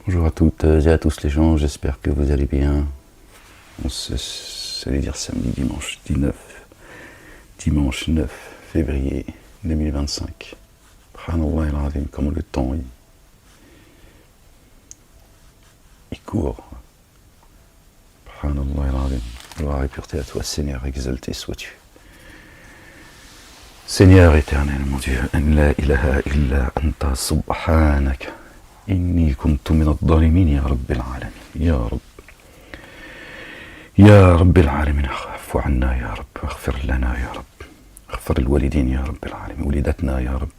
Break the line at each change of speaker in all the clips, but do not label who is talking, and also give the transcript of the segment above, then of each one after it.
Bonjour à toutes et à tous les gens, j'espère que vous allez bien. J'allais dire samedi, dimanche 9 février 2025. Subhanallah al-Azim, comment le temps il court. Subhanallah al-Azim, gloire et pureté à toi Seigneur, exalté sois-tu. Seigneur éternel, mon Dieu, en la ilaha illa anta subhanaka. إني كنت من الظالمين يا رب العالمين يا رب العالمين اعف عنا يا رب اغفر لنا يا رب اغفر الوالدين يا رب العالمين ولدتنا يا رب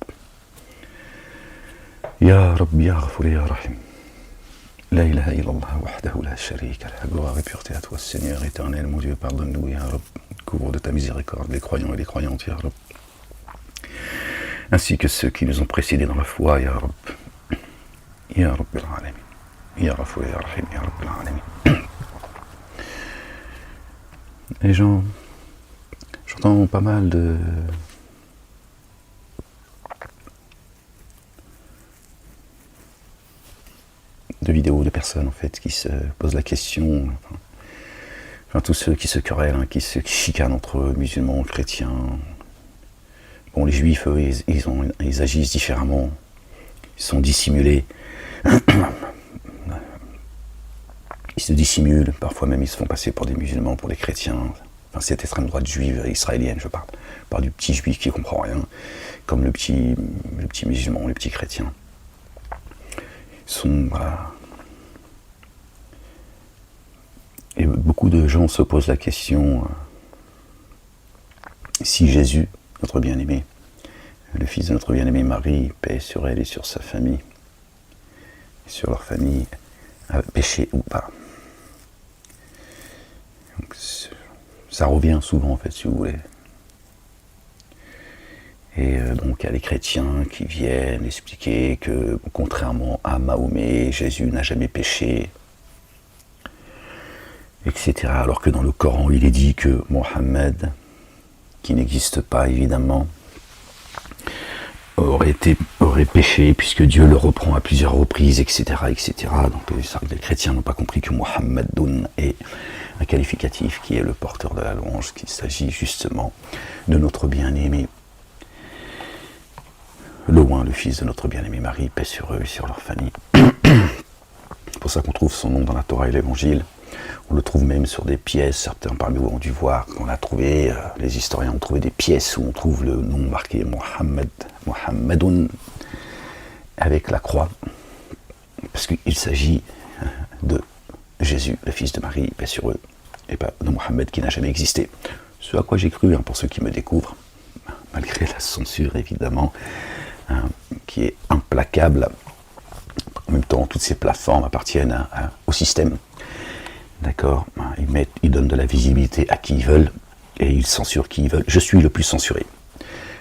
يا غفور يا رحيم لا إله إلا الله وحده لا شريك له gloire et pureté à toi Seigneur éternel mon Dieu pardonne-nous ya Rab couvre de ta miséricorde les croyants et les croyantes ya Rab ainsi que ceux qui nous ont précédés dans la foi ya Rab Ya Rabbil Alamin, Ya Ghafur Ya Rahim, Ya Rabbil Alamin. Les gens, j'entends pas mal de vidéos de personnes en fait qui se posent la question, enfin tous ceux qui se querellent, hein, qui se chicanent entre eux, musulmans, chrétiens. Bon, les juifs, eux, ils agissent différemment, ils sont dissimulés. Ils se dissimulent, parfois même ils se font passer pour des musulmans, pour des chrétiens. Enfin, cette extrême droite juive israélienne, je parle du petit juif qui comprend rien, comme le petit musulman, le petit chrétien. Ils sont, et beaucoup de gens se posent la question si Jésus, notre bien-aimé, le fils de notre bien-aimée Marie, paix sur elle et sur sa famille, sur leur famille, a péché ou pas. Donc, ça revient souvent en fait, si vous voulez. Et donc il y a les chrétiens qui viennent expliquer que contrairement à Mahomet, Jésus n'a jamais péché, etc. Alors que dans le Coran, il est dit que Mohammed, qui n'existe pas évidemment, aurait péché puisque Dieu le reprend à plusieurs reprises, etc. etc. Donc les chrétiens n'ont pas compris que Mohammedoun est un qualificatif qui est le porteur de la louange, qu'il s'agit justement de notre bien-aimé, loin le fils de notre bien-aimé Marie, paix sur eux et sur leur famille. C'est pour ça qu'on trouve son nom dans la Torah et l'Évangile. On le trouve même sur des pièces, certains parmi vous ont dû voir qu'on a trouvé, les historiens ont trouvé des pièces où on trouve le nom marqué Mohammedoun avec la croix, parce qu'il s'agit de Jésus, le fils de Marie, paix sur eux, et pas de Mohammed qui n'a jamais existé. Ce à quoi j'ai cru, pour ceux qui me découvrent, malgré la censure évidemment, qui est implacable. En même temps, toutes ces plateformes appartiennent au système. D'accord, ils donnent de la visibilité à qui ils veulent et ils censurent qui ils veulent. Je suis le plus censuré.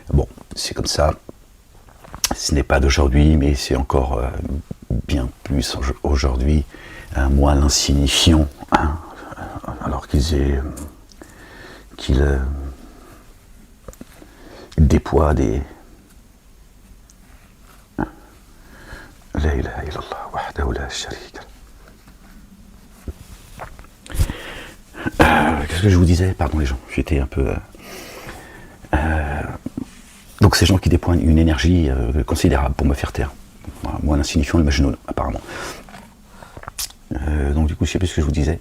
Bon, c'est comme ça. Ce n'est pas d'aujourd'hui, mais c'est encore bien plus aujourd'hui, moins l'insignifiant, alors qu'ils déploient des La ilaha illallah wahdahu la sharika. Qu'est-ce que je vous disais? Pardon les gens, j'étais un peu... Donc ces gens qui déploient une énergie considérable pour me faire taire. Moi l'insignifiant, le majnoun, apparemment. Donc du coup, je sais plus ce que je vous disais.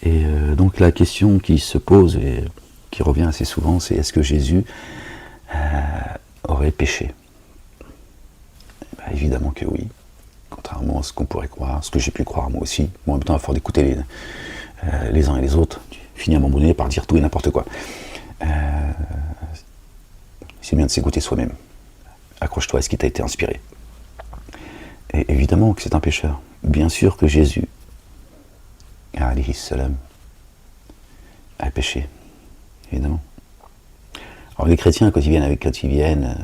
Et donc la question qui se pose et qui revient assez souvent, c'est est-ce que Jésus aurait péché? Évidemment que oui. Contrairement à ce qu'on pourrait croire, ce que j'ai pu croire moi aussi. Bon, en même temps, il faut d'écouter les uns et les autres. Tu finis à un moment donné par dire tout et n'importe quoi. C'est bien de s'écouter soi-même. Accroche-toi à ce qui t'a été inspiré. Et évidemment que c'est un pécheur. Bien sûr que Jésus, alayhi salam, a péché. Évidemment. Alors les chrétiens, quand ils viennent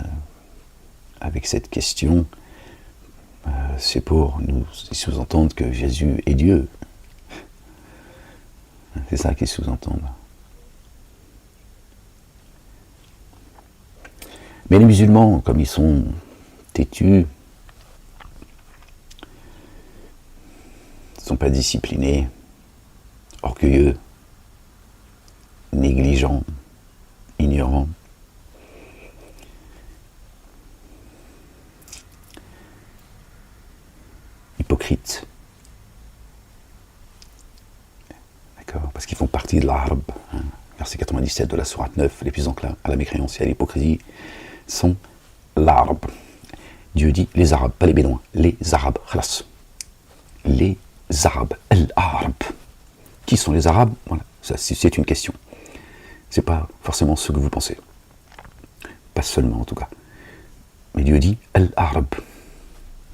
avec cette question, c'est pour nous sous-entendre que Jésus est Dieu. C'est ça qu'ils sous-entendent. Mais les musulmans, comme ils sont têtus, ne sont pas disciplinés, orgueilleux, négligents, ignorants, hypocrites. D'accord ? Parce qu'ils font partie de l'arabe. Hein. Verset 97 de la sourate 9, les plus enclins à la mécréance et à l'hypocrisie sont l'arabe. Dieu dit les arabes, pas les bédouins, les arabes, khalas. Les arabes, al-arab. Qui sont les arabes ? Voilà, ça, c'est une question. C'est pas forcément ce que vous pensez. Pas seulement en tout cas. Mais Dieu dit al-arab.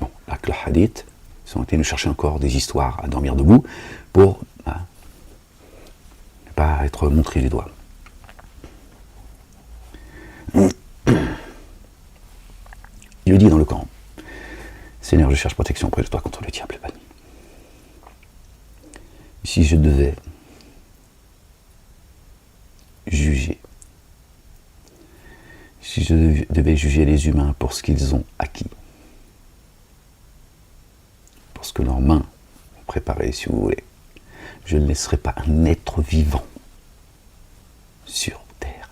Bon, là que le hadith, ils ont été nous chercher encore des histoires à dormir debout pour ne pas être montrés les doigts. Dieu dit dans le Coran, Seigneur, je cherche protection auprès de toi contre le diable banni. Si je devais juger, si je devais juger les humains pour ce qu'ils ont acquis, pour ce que leurs mains ont préparé, si vous voulez, je ne laisserai pas un être vivant sur terre.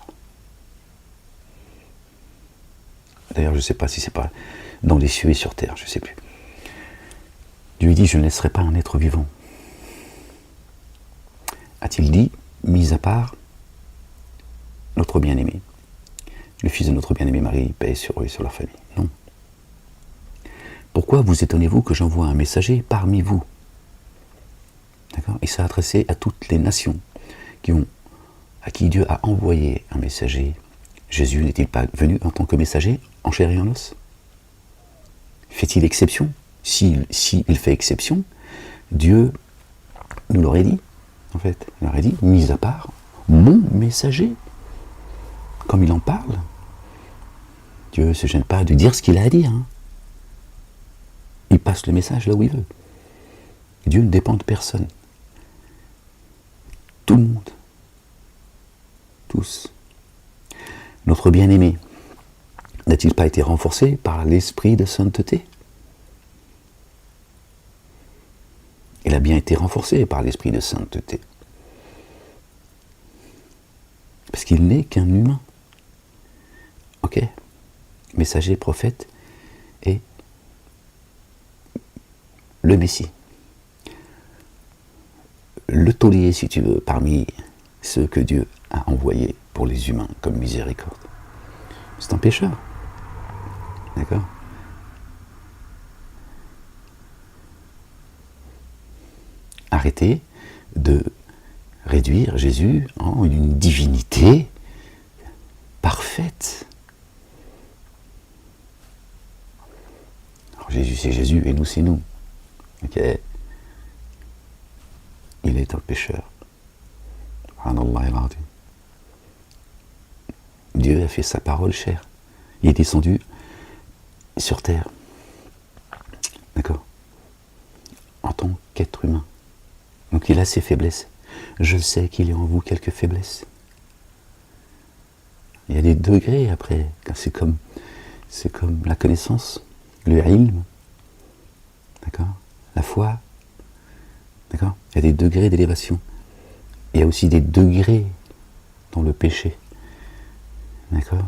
D'ailleurs, je ne sais pas si c'est pas dans les cieux et sur terre, je ne sais plus. Dieu dit, je ne laisserai pas un être vivant. A-t-il dit, mis à part notre bien-aimé, le fils de notre bien-aimé Marie, paix sur eux et sur leur famille? Non. Pourquoi vous étonnez-vous que j'envoie un messager parmi vous? D'accord? Il s'est adressé à toutes les nations à qui Dieu a envoyé un messager. Jésus n'est-il pas venu en tant que messager, en chair et en os? Fait-il exception? S'il fait exception, Dieu nous l'aurait dit, en fait. Il aurait dit, mis à part mon messager, comme il en parle. Dieu ne se gêne pas de dire ce qu'il a à dire. Hein. Il passe le message là où il veut. Dieu ne dépend de personne. Tout le monde. Tous. Notre bien-aimé n'a-t-il pas été renforcé par l'esprit de sainteté? Il a bien été renforcé par l'esprit de sainteté. Parce qu'il n'est qu'un humain. Ok? Messager, prophète et le Messie. Le taulier, si tu veux, parmi ceux que Dieu a envoyés pour les humains comme miséricorde. C'est un pécheur. D'accord? Arrêtez de réduire Jésus en une divinité parfaite. Alors Jésus c'est Jésus et nous c'est nous. Ok? Il est un pécheur. Dieu a fait sa parole chère. Il est descendu sur terre. D'accord? En tant qu'être humain. Donc il a ses faiblesses. Je sais qu'il y a en vous quelques faiblesses. Il y a des degrés après. C'est comme la connaissance, le ilm. D'accord? La foi. D'accord? Il y a des degrés d'élévation. Il y a aussi des degrés dans le péché. D'accord?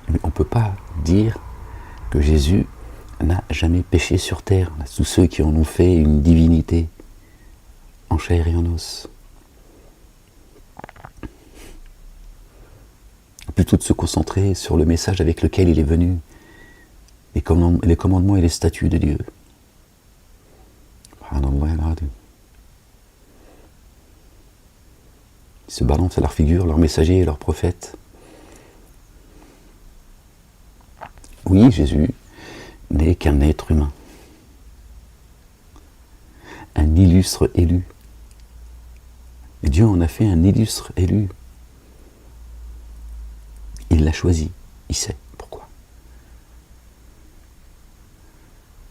Mais on ne peut pas dire que Jésus n'a jamais péché sur terre. Tous ceux qui en ont fait une divinité en chair et en os. Plutôt de se concentrer sur le message avec lequel il est venu, les commandements et les statuts de Dieu. Ils se balancent à leur figure, leurs messagers et leurs prophètes. Oui, Jésus n'est qu'un être humain, un illustre élu. Et Dieu en a fait un illustre élu. Il l'a choisi, il sait pourquoi.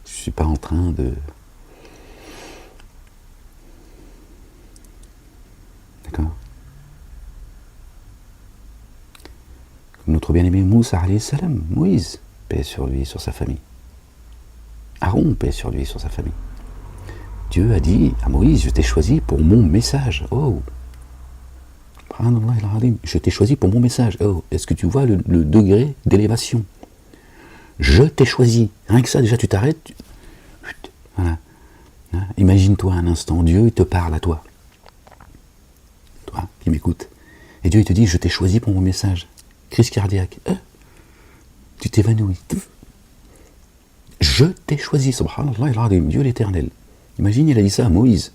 Je ne suis pas en train de notre bien-aimé Moussa alayhi salam, Moïse, paix sur lui et sur sa famille. Aaron, paix sur lui et sur sa famille. Dieu a dit à Moïse, je t'ai choisi pour mon message. Oh, je t'ai choisi pour mon message. Oh, est-ce que tu vois le degré d'élévation? Je t'ai choisi. Rien que ça, déjà, tu t'arrêtes. Voilà. Imagine-toi un instant, Dieu te parle à toi. Toi qui m'écoutes. Et Dieu il te dit, je t'ai choisi pour mon message. Crise cardiaque. Tu t'évanouis. Je t'ai choisi. Subhanallah, Dieu l'éternel. Imagine, il a dit ça à Moïse.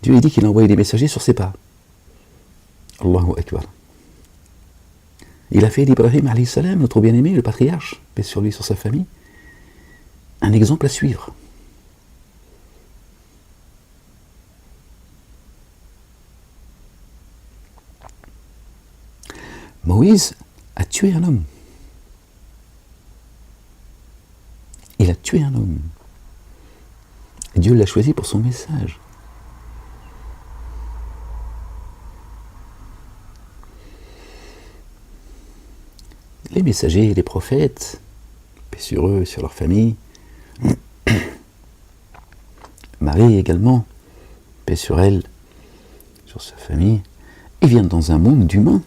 Dieu il dit qu'il a envoyé des messagers sur ses pas. Allahu Akbar. Il a fait d'Ibrahim alayhi salam, notre bien-aimé, le patriarche, paix sur lui, sur sa famille, un exemple à suivre. Moïse a tué un homme. Il a tué un homme. Et Dieu l'a choisi pour son message. Les messagers, les prophètes, paix sur eux, sur leur famille. Marie également, paix sur elle, sur sa famille. Ils viennent dans un monde d'humains.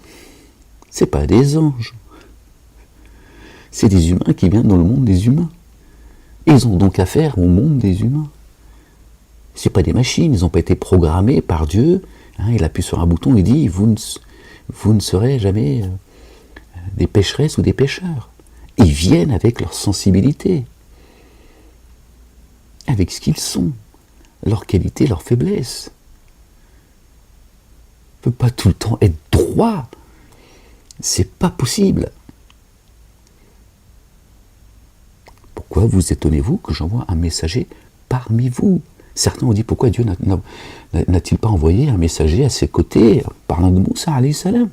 C'est pas des anges. C'est des humains qui viennent dans le monde des humains. Ils ont donc affaire au monde des humains. C'est pas des machines, ils n'ont pas été programmés par Dieu. Il appuie sur un bouton et dit vous ne serez jamais des pécheresses ou des pécheurs. Ils viennent avec leur sensibilité, avec ce qu'ils sont, leur qualité, leur faiblesse. On ne peut pas tout le temps être droit. C'est pas possible. Pourquoi vous étonnez-vous que j'envoie un messager parmi vous? Certains ont dit pourquoi Dieu n'a-t-il pas envoyé un messager à ses côtés, parlant de Moussa alayhi salam?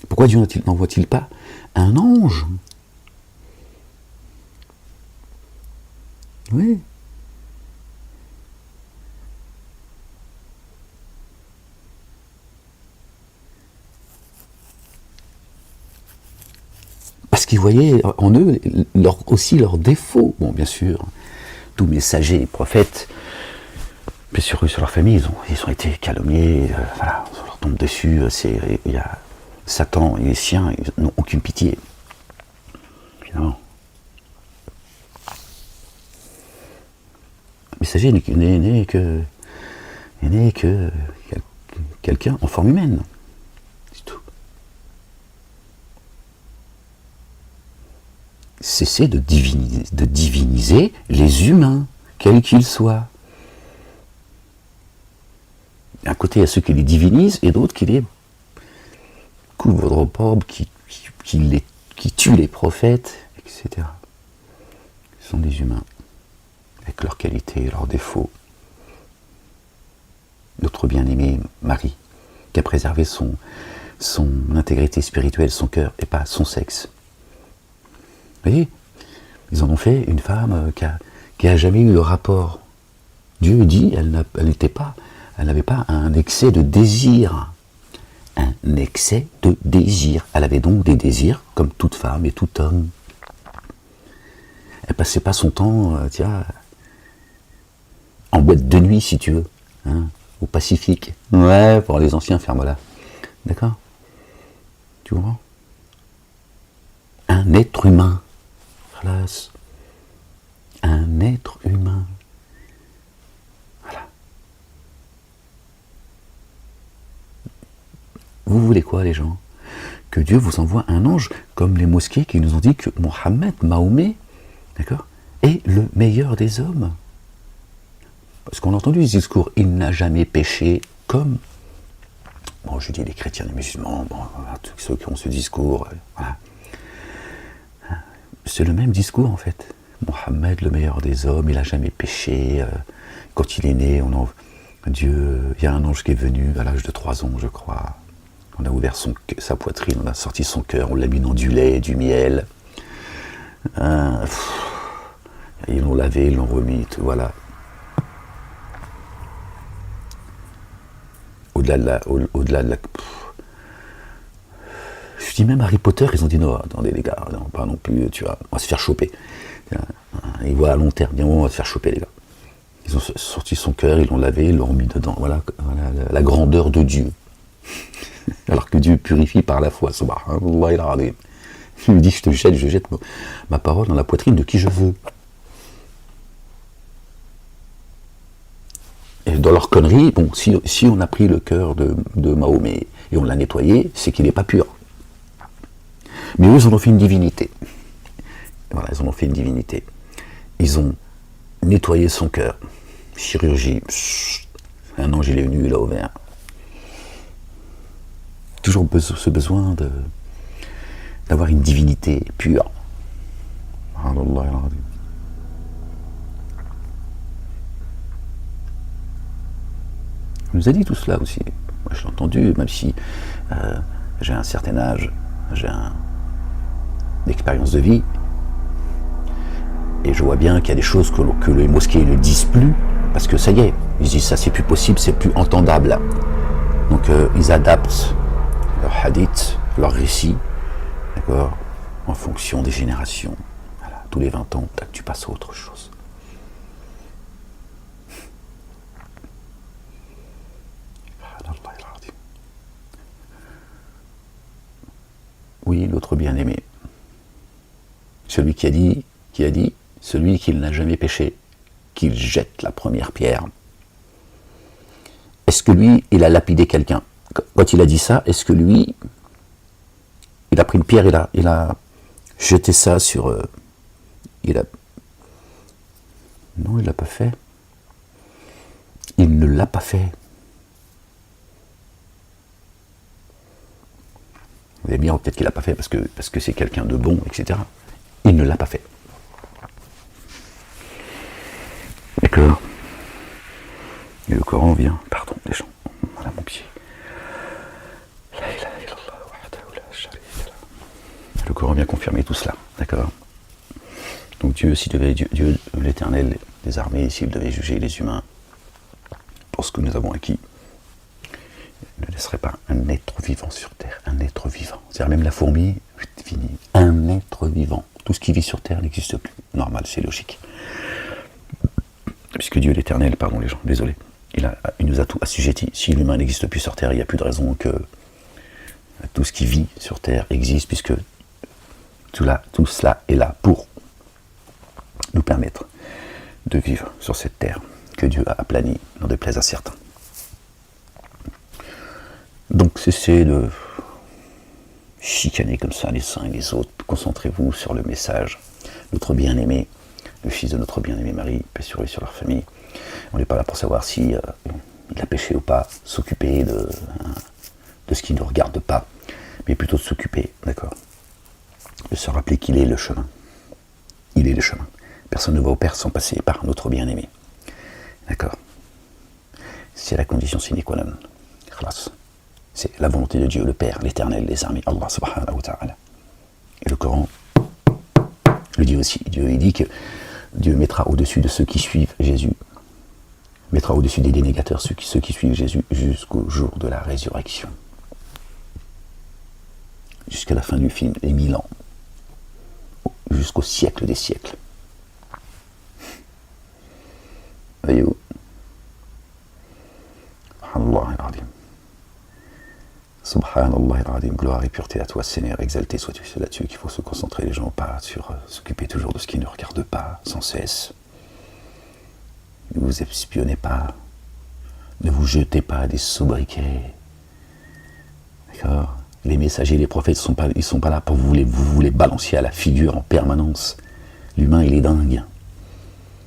Pourquoi Dieu n'envoie-t-il pas un ange? Oui. Parce qu'ils voyaient en eux aussi leurs défauts. Bon, bien sûr, tous messagers et prophètes, bien sûr, eux, sur leur famille, ils ont été calomniés, voilà, on leur tombe dessus, il y a Satan et les siens, ils n'ont aucune pitié. Évidemment. Le messager n'est que quelqu'un en forme humaine. C'est tout. Cessez de diviniser les humains, quels qu'ils soient. D'un côté, il y a ceux qui les divinisent et d'autres qui les couvrent de pauvres, qui tuent les prophètes, etc. Ce sont des humains, avec leurs qualités, leurs défauts. Notre bien-aimée Marie, qui a préservé son intégrité spirituelle, son cœur, et pas son sexe. Vous voyez, ils en ont fait une femme qui a jamais eu le rapport. Dieu dit, elle n'avait pas un excès de désir. Un excès de désir. Elle avait donc des désirs, comme toute femme et tout homme. Elle passait pas son temps, en boîte de nuit, si tu veux, au Pacifique. Ouais, pour les anciens, ferme-la. D'accord? Tu comprends? Un être humain. Classe. Un être humain. Voilà. Vous voulez quoi, les gens? Que Dieu vous envoie un ange, comme les mosquées qui nous ont dit que Mohammed, Mahomet, d'accord, est le meilleur des hommes. Parce qu'on a entendu ce discours, il n'a jamais péché comme... Bon, je dis les chrétiens, les musulmans, bon, tous ceux qui ont ce discours, voilà. C'est le même discours en fait. Mohammed, le meilleur des hommes, il n'a jamais péché. Quand il est né, Dieu, il y a un ange qui est venu à l'âge de 3 ans, je crois. On a ouvert sa poitrine, on a sorti son cœur, on l'a mis dans du lait, du miel. Ils l'ont lavé, ils l'ont remis, tout, voilà. au-delà de la... Au-delà de la je dis même Harry Potter, ils ont dit non, attendez les gars, non, pas non plus, tu vois, on va se faire choper. Ils voient à long terme, on va se faire choper les gars. Ils ont sorti son cœur, ils l'ont lavé, ils l'ont remis dedans. Voilà la grandeur de Dieu. Alors que Dieu purifie par la foi. Subhanallah il-azim. Il me dit, je jette ma parole dans la poitrine de qui je veux. Et dans leur connerie, bon, si on a pris le cœur de Mahomet et on l'a nettoyé, c'est qu'il n'est pas pur. Mais eux, ils en ont fait une divinité. Voilà, ils en ont fait une divinité. Ils ont nettoyé son cœur. Chirurgie. Un ange, il est venu, il a ouvert. Toujours ce besoin d'avoir une divinité pure. Il nous a dit tout cela aussi. Moi, je l'ai entendu, même si j'ai un certain âge, j'ai une expérience de vie, et je vois bien qu'il y a des choses que les mosquées ne disent plus, parce que ça y est, ils disent ça c'est plus possible, c'est plus entendable. Donc ils adaptent leur hadith, leur récit, d'accord, en fonction des générations. Voilà, tous les 20 ans, tu passes à autre chose. Oui, l'autre bien-aimé. Celui qui a dit, celui qui n'a jamais péché, qu'il jette la première pierre. Est-ce que lui, il a lapidé quelqu'un? Quand il a dit ça, est-ce que lui, il a pris une pierre, il a jeté ça sur... Non, il l'a pas fait. Il ne l'a pas fait. Vous allez bien, peut-être qu'il l'a pas fait parce que c'est quelqu'un de bon, etc. Il ne l'a pas fait. D'accord. Et le Coran vient, pardon, les gens, voilà mon pied. Le Coran vient confirmer tout cela, d'accord. Donc Dieu l'Éternel des armées, s'il devait juger les humains pour ce que nous avons acquis, il ne laisserait pas un être vivant sur terre, un être vivant. C'est-à-dire même la fourmi, fini, un être vivant. Tout ce qui vit sur terre n'existe plus. Normal, c'est logique. Puisque Dieu l'Éternel, pardon les gens, désolé, il nous a tout assujetti. Si l'humain n'existe plus sur terre, il n'y a plus de raison que tout ce qui vit sur terre existe, puisque tout cela est là pour nous permettre de vivre sur cette terre que Dieu a aplanie, n'en déplaise à certains. Donc cessez de chicaner comme ça les uns et les autres. Concentrez-vous sur le message. Notre bien-aimé, le fils de notre bien-aimé Marie, paix sur eux et sur leur famille. On n'est pas là pour savoir si il a péché ou pas, s'occuper de ce qui ne nous regarde pas, mais plutôt de s'occuper, d'accord, de se rappeler qu'il est le chemin. Il est le chemin. Personne ne va au Père sans passer par notre bien-aimé. D'accord. C'est la condition sine qua non. Khalas. C'est la volonté de Dieu, le Père, l'Éternel, les armées, Allah subhanahu wa ta'ala. Et le Coran le dit aussi. Dieu il dit que Dieu mettra au-dessus de ceux qui suivent Jésus, mettra au-dessus des dénégateurs ceux qui suivent Jésus jusqu'au jour de la résurrection. Jusqu'à la fin du film, les 1000 ans. Jusqu'au siècle des siècles. Voyez-vous. Subhanallah al-Azim. Subhanallah al-Azim. Gloire et pureté à toi, Seigneur. Exalté sois-tu. C'est là-dessus qu'il faut se concentrer, les gens, pas sur s'occuper toujours de ce qui ne regarde pas, sans cesse. Ne vous espionnez pas. Ne vous jetez pas des sobriquets. D'accord? Les messagers, les prophètes, ils sont pas là pour vous les balancer à la figure en permanence. L'humain, il est dingue.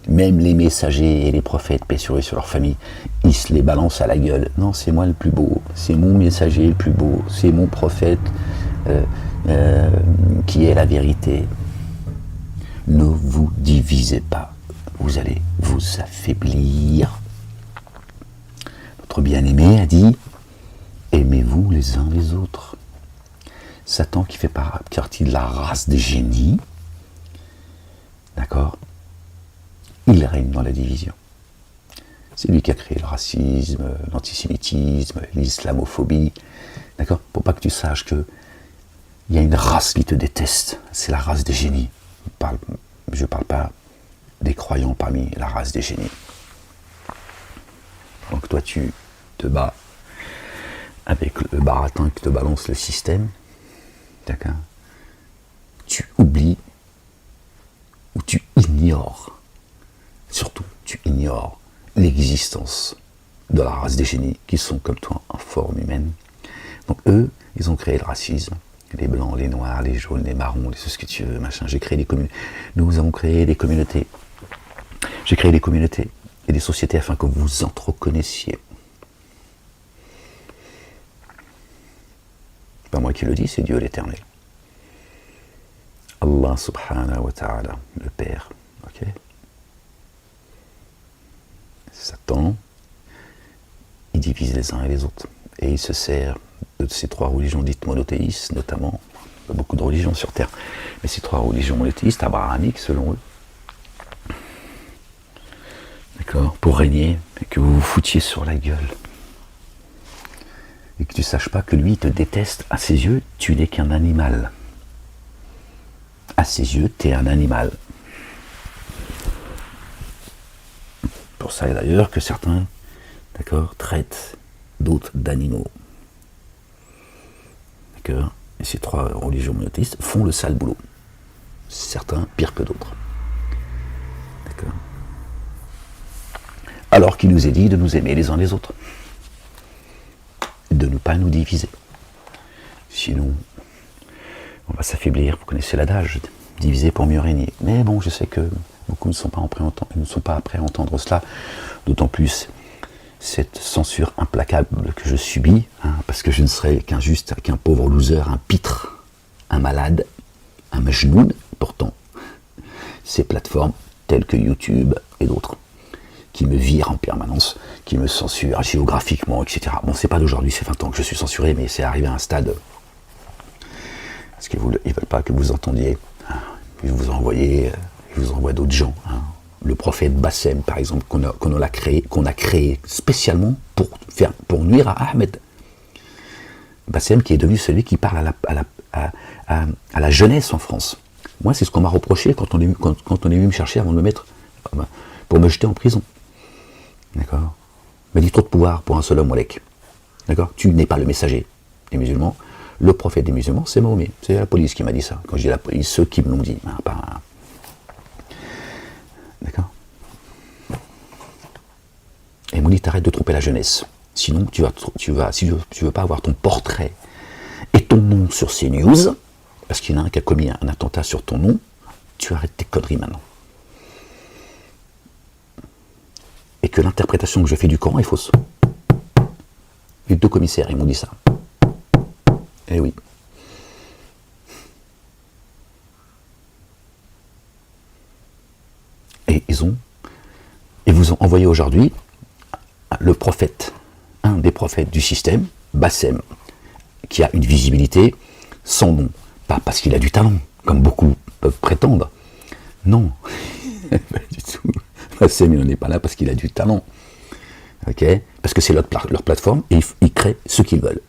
Même les messagers et les prophètes, paix sur eux et sur leur famille, ils se les balancent à la gueule. Non, c'est moi le plus beau, c'est mon messager le plus beau, c'est mon prophète qui est la vérité. Ne vous divisez pas, vous allez vous affaiblir. Notre bien-aimé a dit, aimez-vous les uns les autres. Satan qui fait partie de la race des génies, d'accord, il règne dans la division. C'est lui qui a créé le racisme, l'antisémitisme, l'islamophobie. D'accord? Pour pas que tu saches que il y a une race qui te déteste, c'est la race des génies. Je ne parle pas des croyants parmi la race des génies. Donc toi tu te bats avec le baratin qui te balance le système, d'accord? Tu oublies ou tu ignores, surtout tu ignores l'existence de la race des génies qui sont comme toi en forme humaine. Donc eux, ils ont créé le racisme. Les blancs, les noirs, les jaunes, les marrons, tout ce que tu veux, machin. J'ai créé des communautés. Nous avons créé des communautés. J'ai créé des communautés et des sociétés afin que vous vous entreconnaissiez. C'est pas moi qui le dis, c'est Dieu l'Éternel. Allah subhanahu wa ta'ala, le Père. Ok? Satan, il divise les uns et les autres. Et il se sert de ces trois religions dites monothéistes, notamment, il y a beaucoup de religions sur Terre, mais ces trois religions monothéistes, abrahamiques selon eux, d'accord, pour régner, et que vous vous foutiez sur la gueule. Et que tu ne saches pas que lui, il te déteste. À ses yeux, tu n'es qu'un animal. À ses yeux, tu es un animal. Pour ça, d'ailleurs, que certains, d'accord, traitent d'autres d'animaux. D'accord? Et ces trois religions monothéistes font le sale boulot. Certains pire que d'autres. D'accord? Alors qu'il nous est dit de nous aimer les uns les autres. De ne pas nous diviser. Sinon, on va s'affaiblir. Vous connaissez l'adage, diviser pour mieux régner. Mais bon, je sais que beaucoup ne sont pas prêts à entendre cela. D'autant plus cette censure implacable que je subis, parce que je ne serai qu'un pauvre loser, un pitre, un malade, un majnoun. Pourtant, ces plateformes telles que YouTube et d'autres, qui me virent en permanence, qui me censurent géographiquement, etc. Bon, c'est pas d'aujourd'hui, c'est 20 ans que je suis censuré, mais c'est arrivé à un stade, parce qu'ils ne veulent pas que vous entendiez. Ils vous envoient d'autres gens. Le prophète Bassem, par exemple, qu'on a créé spécialement pour nuire à Ahmed. Bassem qui est devenu celui qui parle à la jeunesse en France. Moi, c'est ce qu'on m'a reproché quand on est venu me chercher avant de me mettre, pour me jeter en prison. D'accord? Il m'a dit trop de pouvoir pour un seul homme, Walek. D'accord? Tu n'es pas le messager des musulmans. Le prophète des musulmans, c'est Mahomet. C'est la police qui m'a dit ça. Quand je dis la police, ceux qui me l'ont dit. D'accord? Et il m'a dit, t'arrêtes de tromper la jeunesse. Sinon, si tu veux pas avoir ton portrait et ton nom sur CNews, parce qu'il y en a un qui a commis un attentat sur ton nom, tu arrêtes tes conneries maintenant. Et que l'interprétation que je fais du Coran est fausse. Les deux commissaires, ils m'ont dit ça. Eh oui. Et ils vous ont envoyé aujourd'hui le prophète, un des prophètes du système, Bassem, qui a une visibilité sans nom. Pas parce qu'il a du talent, comme beaucoup peuvent prétendre. Non, pas du tout. Bassem, il n'en est pas là parce qu'il a du talent. Okay? Parce que c'est leur plateforme et ils créent ce qu'ils veulent.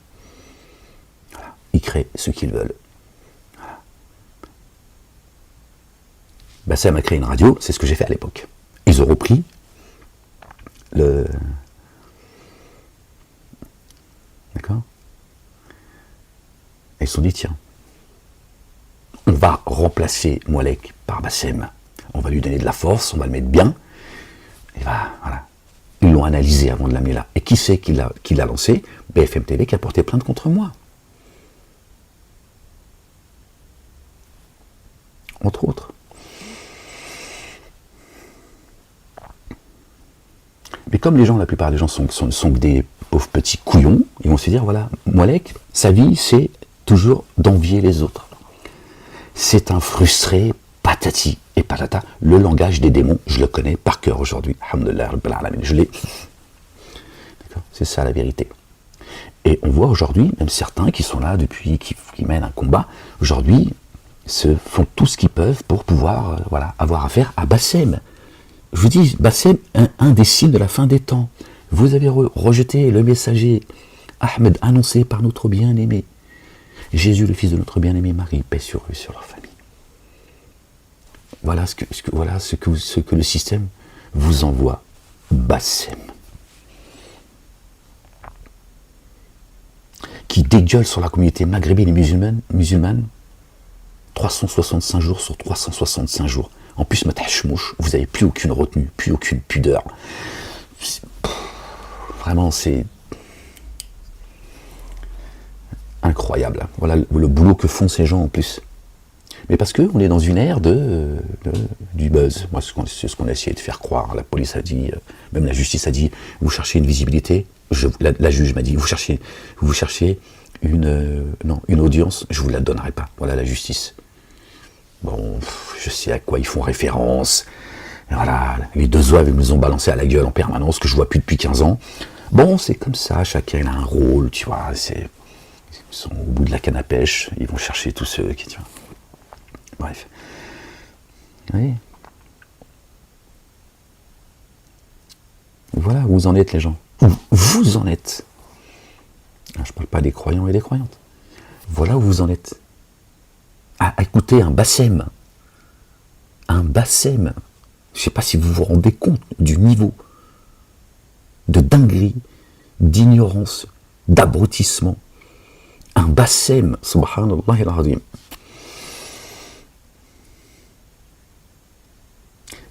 Voilà. Ils créent ce qu'ils veulent. Voilà. Bassem a créé une radio, c'est ce que j'ai fait à l'époque. Ils ont repris D'accord? Et ils se sont dit, tiens, on va remplacer Moualek par Bassem. On va lui donner de la force, on va le mettre bien. Et voilà. Ils l'ont analysé avant de l'amener là. Et qui c'est qui l'a lancé? BFM TV qui a porté plainte contre moi. Entre autres. Mais comme la plupart des gens sont des pauvres petits couillons, ils vont se dire, voilà, Moualek, sa vie, c'est toujours d'envier les autres. C'est un frustré, patati et patata. Le langage des démons, je le connais par cœur aujourd'hui. Alhamdulillah, je l'ai. D'accord? C'est ça la vérité. Et on voit aujourd'hui, même certains qui sont là depuis, qui mènent un combat, aujourd'hui, font tout ce qu'ils peuvent pour pouvoir avoir affaire à Bassem. Je vous dis, c'est un des signes de la fin des temps. Vous avez rejeté le messager Ahmed annoncé par notre bien-aimé. Jésus, le fils de notre bien-aimé Marie, paix sur eux, sur leur famille. Voilà ce que le système vous envoie. Bassem. Qui dégueule sur la communauté maghrébine et musulmane 365 jours sur 365 jours. En plus, vous n'avez plus aucune retenue, plus aucune pudeur. Vraiment, c'est incroyable. Voilà le boulot que font ces gens en plus. Mais parce qu'on est dans une ère du buzz. Moi, c'est ce qu'on a essayé de faire croire. La police a dit, même la justice a dit, vous cherchez une visibilité. La juge m'a dit, vous cherchez une audience, je ne vous la donnerai pas. Voilà la justice. Bon, je sais à quoi ils font référence. Voilà, les deux oeufs, ils nous ont balancé à la gueule en permanence, que je vois plus depuis 15 ans. Bon, c'est comme ça, chacun a un rôle, tu vois. Ils sont au bout de la canne à pêche, ils vont chercher tous ceux qui... Tu vois. Bref. Oui. Voilà où vous en êtes, les gens. Où vous en êtes. Je ne parle pas des croyants et des croyantes. Voilà où vous en êtes. À écouter un bassem. Un bassem. Je ne sais pas si vous vous rendez compte du niveau de dinguerie, d'ignorance, d'abrutissement. Un bassem, subhanallah al-azim.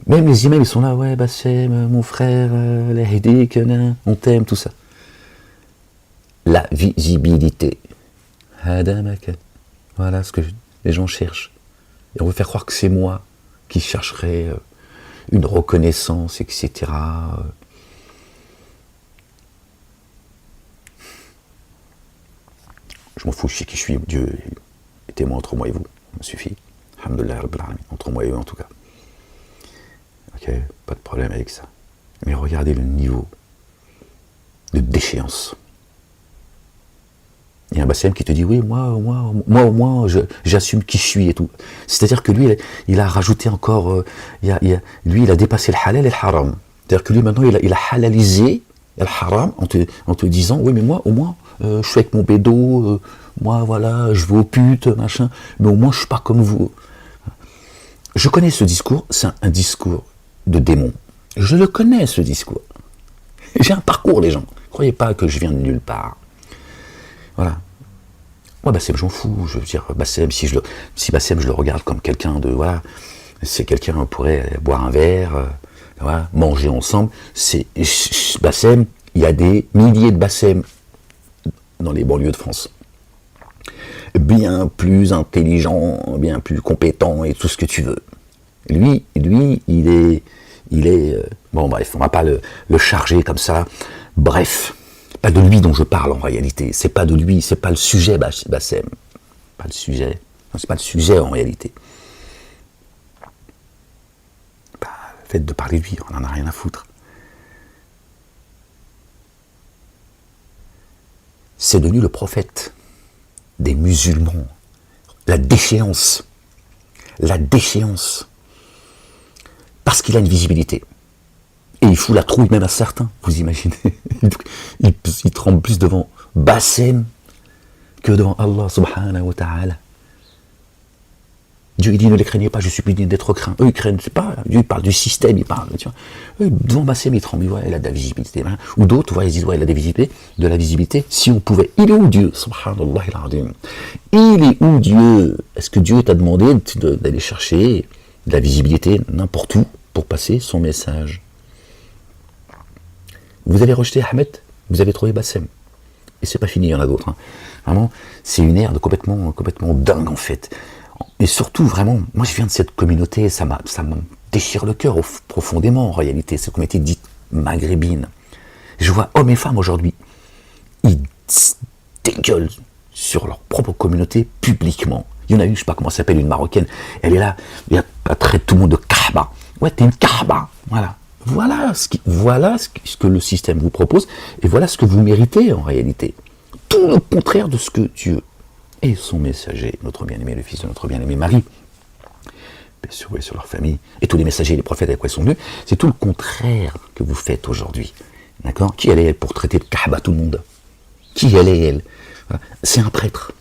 Même les imams, ils sont là, ouais, Bassem, mon frère, la Hidik, on t'aime, tout ça. La visibilité. Voilà ce que les gens cherchent. Et on veut faire croire que c'est moi qui chercherai une reconnaissance, etc. Je m'en fous, je sais qui je suis. Dieu est témoin entre moi et vous. Ça me suffit. Alhamdulillah, entre moi et eux en tout cas. Ok, pas de problème avec ça. Mais regardez le niveau de déchéance. Il y a un Bassem qui te dit, oui, moi, au moins, j'assume qui je suis et tout. C'est-à-dire que lui, il a rajouté encore, lui, il a dépassé le halal et le haram. C'est-à-dire que lui, maintenant, il a halalisé le haram en te disant, oui, mais moi, au moins, je suis avec mon bédo, moi, voilà, je vais aux putes, machin, mais au moins, je suis pas comme vous. Je connais ce discours, c'est un discours de démon. Je le connais, ce discours. J'ai un parcours, les gens. Ne croyez pas que je viens de nulle part. Voilà. Moi, Bassem, j'en fous. Je veux dire, Bassem, si Bassem, je le regarde comme quelqu'un de... Voilà, c'est quelqu'un, on pourrait boire un verre, voilà, manger ensemble. C'est Bassem, il y a des milliers de Bassem dans les banlieues de France. Bien plus intelligent, bien plus compétent et tout ce que tu veux. Lui, il est bon, bref, on va pas le charger comme ça. Bref, pas de lui dont je parle en réalité. C'est pas de lui, c'est pas le sujet, Bassem. Pas le sujet. Non, c'est pas le sujet en réalité. Bah, le fait de parler de lui, on en a rien à foutre. C'est devenu le prophète des musulmans. La déchéance. La déchéance. Parce qu'il a une visibilité. Et il fout la trouille même à certains, vous imaginez. il tremble plus devant Bassem que devant Allah subhanahu wa ta'ala. Dieu il dit ne les craignez pas, je suis plus digne d'être craint. Eux ils craignent, c'est pas, Dieu il parle du système, il parle, tu vois. Eux, devant Bassem ils tremblent, ouais, il a de la visibilité. Hein. Ou d'autres, ouais, ils disent, ouais, il a de la visibilité, si on pouvait. Il est où Dieu subhanallah al-azim. Il est où Dieu? Est-ce que Dieu t'a demandé d'aller chercher de la visibilité n'importe où pour passer son message? Vous avez rejeté Ahmed, vous avez trouvé Bassem. Et c'est pas fini, il y en a d'autres. Hein. Vraiment, c'est une ère de complètement dingue en fait. Et surtout, vraiment, moi je viens de cette communauté, ça me déchire le cœur profondément en réalité, cette communauté dite maghrébine. Je vois hommes et femmes aujourd'hui, ils dégueulent sur leur propre communauté publiquement. Il y en a une, je sais pas comment elle s'appelle, une Marocaine, elle est là, elle traite tout le monde de Kaaba. Ouais, t'es une Kaaba, voilà. Voilà ce que le système vous propose, et voilà ce que vous méritez en réalité. Tout le contraire de ce que Dieu et son messager, notre bien-aimé, le fils de notre bien-aimé Marie, paix sur eux et sur leur famille, et tous les messagers et les prophètes avec quoi ils sont venus, c'est tout le contraire que vous faites aujourd'hui. D'accord? Qui elle est, elle, pour traiter de Kaaba tout le monde? Qui elle est, elle? Voilà. C'est un prêtre.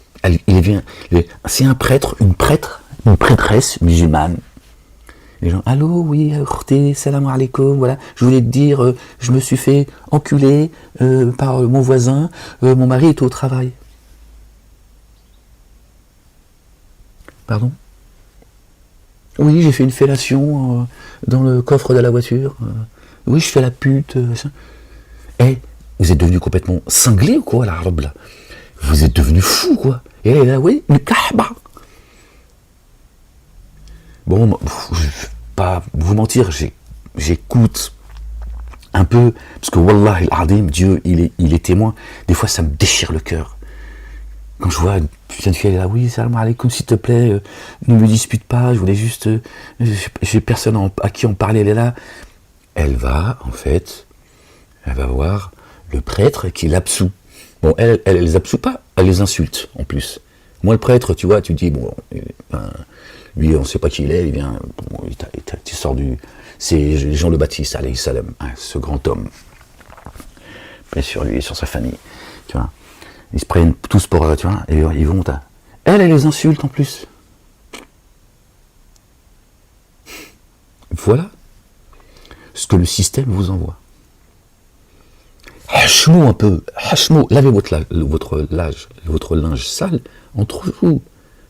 C'est un prêtre, une prêtresse musulmane. Les gens, allô, oui, Khouté, salam alaikum, voilà, je voulais te dire, je me suis fait enculer par mon voisin, mon mari est au travail. Pardon? Oui, j'ai fait une fellation dans le coffre de la voiture. Oui, je fais la pute. Eh, vous êtes devenu complètement cinglé ou quoi, la robe là? Vous êtes devenu fou, quoi. Et elle est là, oui, le Kaaba. Bon, je vais pas vous mentir, j'écoute un peu, parce que Wallah al-Adim, Dieu, il est témoin. Des fois, ça me déchire le cœur. Quand je vois une putain de fille, elle est là, oui, salam alaikum, s'il te plaît, ne me dispute pas, je voulais juste, j'ai personne à qui en parler, elle est là. Elle va voir le prêtre qui l'absout. Bon, elle les absout pas, elle les insulte, en plus. Moi, le prêtre, tu vois, tu dis, bon, lui, on ne sait pas qui il est, il vient, bon, tu sors du... C'est Jean le Baptiste, alayhi salam, hein, ce grand homme. Paix sur lui et sur sa famille, tu vois. Ils se prennent tous pour, tu vois, et ils vont... Elle les insulte, en plus. Voilà ce que le système vous envoie. Hachemou un peu, hachemou, lavez votre linge sale entre vous,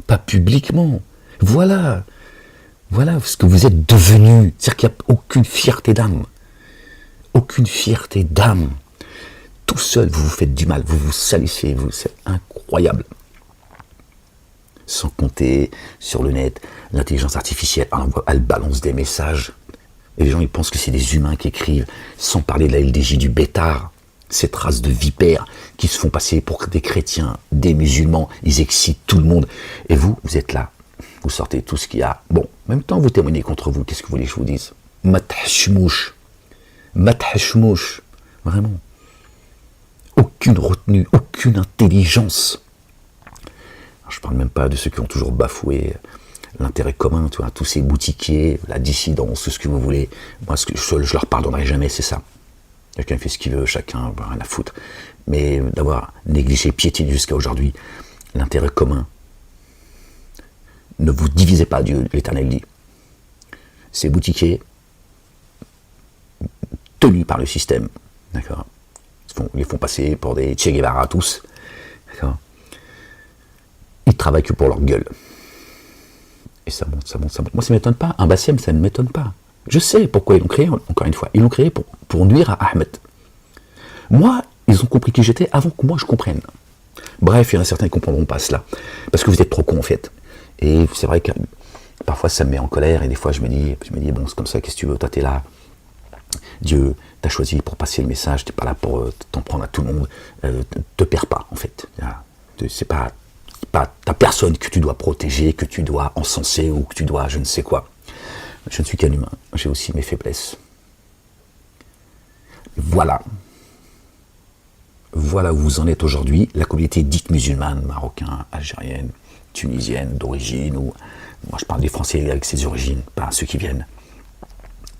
pas publiquement. Voilà ce que vous êtes devenu. C'est-à-dire qu'il n'y a aucune fierté d'âme. Aucune fierté d'âme. Tout seul, vous vous faites du mal, vous vous salissez, c'est incroyable. Sans compter sur le net, l'intelligence artificielle, elle balance des messages. Et les gens, ils pensent que c'est des humains qui écrivent, sans parler de la LDJ du bêtard. Cette race de vipères qui se font passer pour des chrétiens, des musulmans, ils excitent tout le monde. Et vous êtes là, vous sortez tout ce qu'il y a. Bon, en même temps, vous témoignez contre vous, qu'est-ce que vous voulez que je vous dise? Mathachmouch, vraiment. Aucune retenue, aucune intelligence. Alors, je ne parle même pas de ceux qui ont toujours bafoué l'intérêt commun, tu vois, tous ces boutiquiers, la dissidence, tout ce que vous voulez. Moi, ce que je leur pardonnerai jamais, c'est ça. Chacun fait ce qu'il veut, chacun, rien à foutre. Mais d'avoir négligé, piétiné jusqu'à aujourd'hui l'intérêt commun. Ne vous divisez pas, Dieu, l'Éternel dit. Ces boutiquiers, tenus par le système, d'accord, ils les font passer pour des Che Guevara tous, d'accord. Ils travaillent que pour leur gueule. Et ça monte. Moi, ça ne m'étonne pas. Un Bassem, ça ne m'étonne pas. Je sais pourquoi ils l'ont créé, encore une fois. Ils l'ont créé pour nuire à Ahmed. Moi, ils ont compris qui j'étais avant que moi je comprenne. Bref, il y en a certains qui ne comprendront pas cela. Parce que vous êtes trop cons, en fait. Et c'est vrai que parfois ça me met en colère. Et des fois, je me dis bon, c'est comme ça, qu'est-ce que tu veux? Toi, t'es là. Dieu t'a choisi pour passer le message. T'es pas là pour t'en prendre à tout le monde. Te perds pas, en fait. C'est pas ta personne que tu dois protéger, que tu dois encenser ou que tu dois je ne sais quoi. Je ne suis qu'un humain, j'ai aussi mes faiblesses. Voilà où vous en êtes aujourd'hui, la communauté dite musulmane, marocaine, algérienne, tunisienne, d'origine, ou moi je parle des Français avec ses origines, pas ceux qui viennent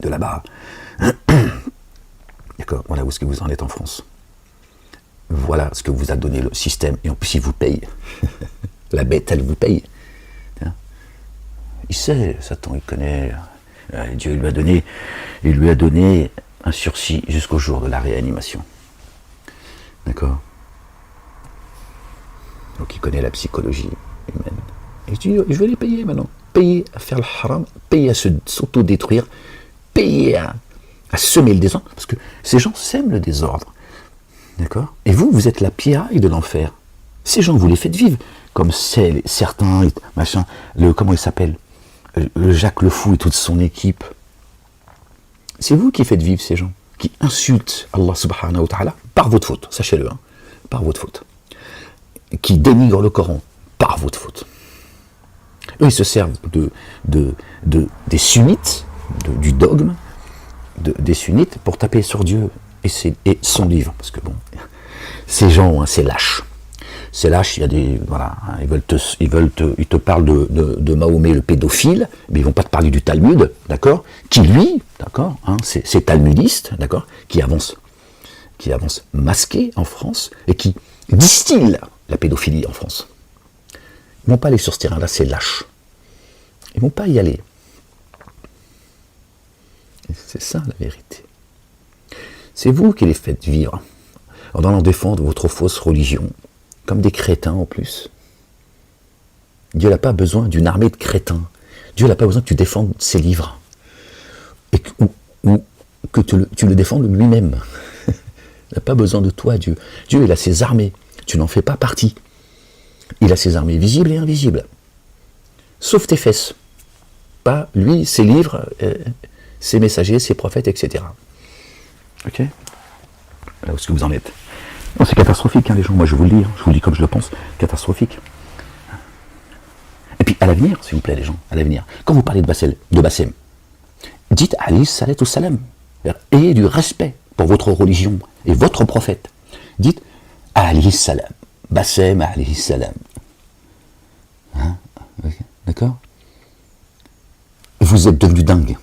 de là-bas. D'accord, voilà où est-ce que vous en êtes en France. Voilà ce que vous a donné le système, et en plus il vous paye. La bête, elle vous paye. Il sait, Satan, il connaît. Dieu lui a donné un sursis jusqu'au jour de la réanimation. D'accord? Donc il connaît la psychologie humaine. Et je dis, je vais les payer maintenant. Payer à faire le haram, payer à s'auto-détruire, payer à semer le désordre, parce que ces gens sèment le désordre. D'accord? Et vous êtes la pierraille de l'enfer. Ces gens, vous les faites vivre, comme certains, machin, comment il s'appelle? Le Jacques le Fou et toute son équipe. C'est vous qui faites vivre ces gens, qui insultent Allah subhanahu wa ta'ala par votre faute, sachez-le, hein, par votre faute. Qui dénigrent le Coran par votre faute. Eux, ils se servent des sunnites, du dogme des sunnites pour taper sur Dieu et son livre. Parce que bon, ces gens, hein, c'est lâche. c'est lâche, il y a des, voilà, hein, ils te parlent de Mahomet le pédophile, mais ils vont pas te parler du Talmud, d'accord, qui lui, d'accord, hein, c'est talmudiste, d'accord, qui avance masqué en France et qui distille la pédophilie en France. Ils vont pas aller sur ce terrain-là, c'est lâche. Ils vont pas y aller. Et c'est ça la vérité. C'est vous qui les faites vivre en allant défendre votre fausse religion, comme des crétins en plus. Dieu n'a pas besoin d'une armée de crétins. Dieu n'a pas besoin que tu défendes ses livres. Ou que tu le défendes lui-même. Il n'a pas besoin de toi, Dieu. Dieu, il a ses armées. Tu n'en fais pas partie. Il a ses armées visibles et invisibles. Sauf tes fesses. Pas lui, ses livres, ses messagers, ses prophètes, etc. Ok ? Là où est-ce que vous en êtes ? Non, c'est catastrophique, hein, les gens. Moi, je vous le dis. Je vous le dis comme je le pense. Catastrophique. Et puis, à l'avenir, s'il vous plaît, les gens, à l'avenir, quand vous parlez de Bassem, dites alayhi salatu salam. Ayez du respect pour votre religion et votre prophète. Dites alayhi salam. Bassem alayhi salam. Hein? D'accord? Vous êtes devenu dingue.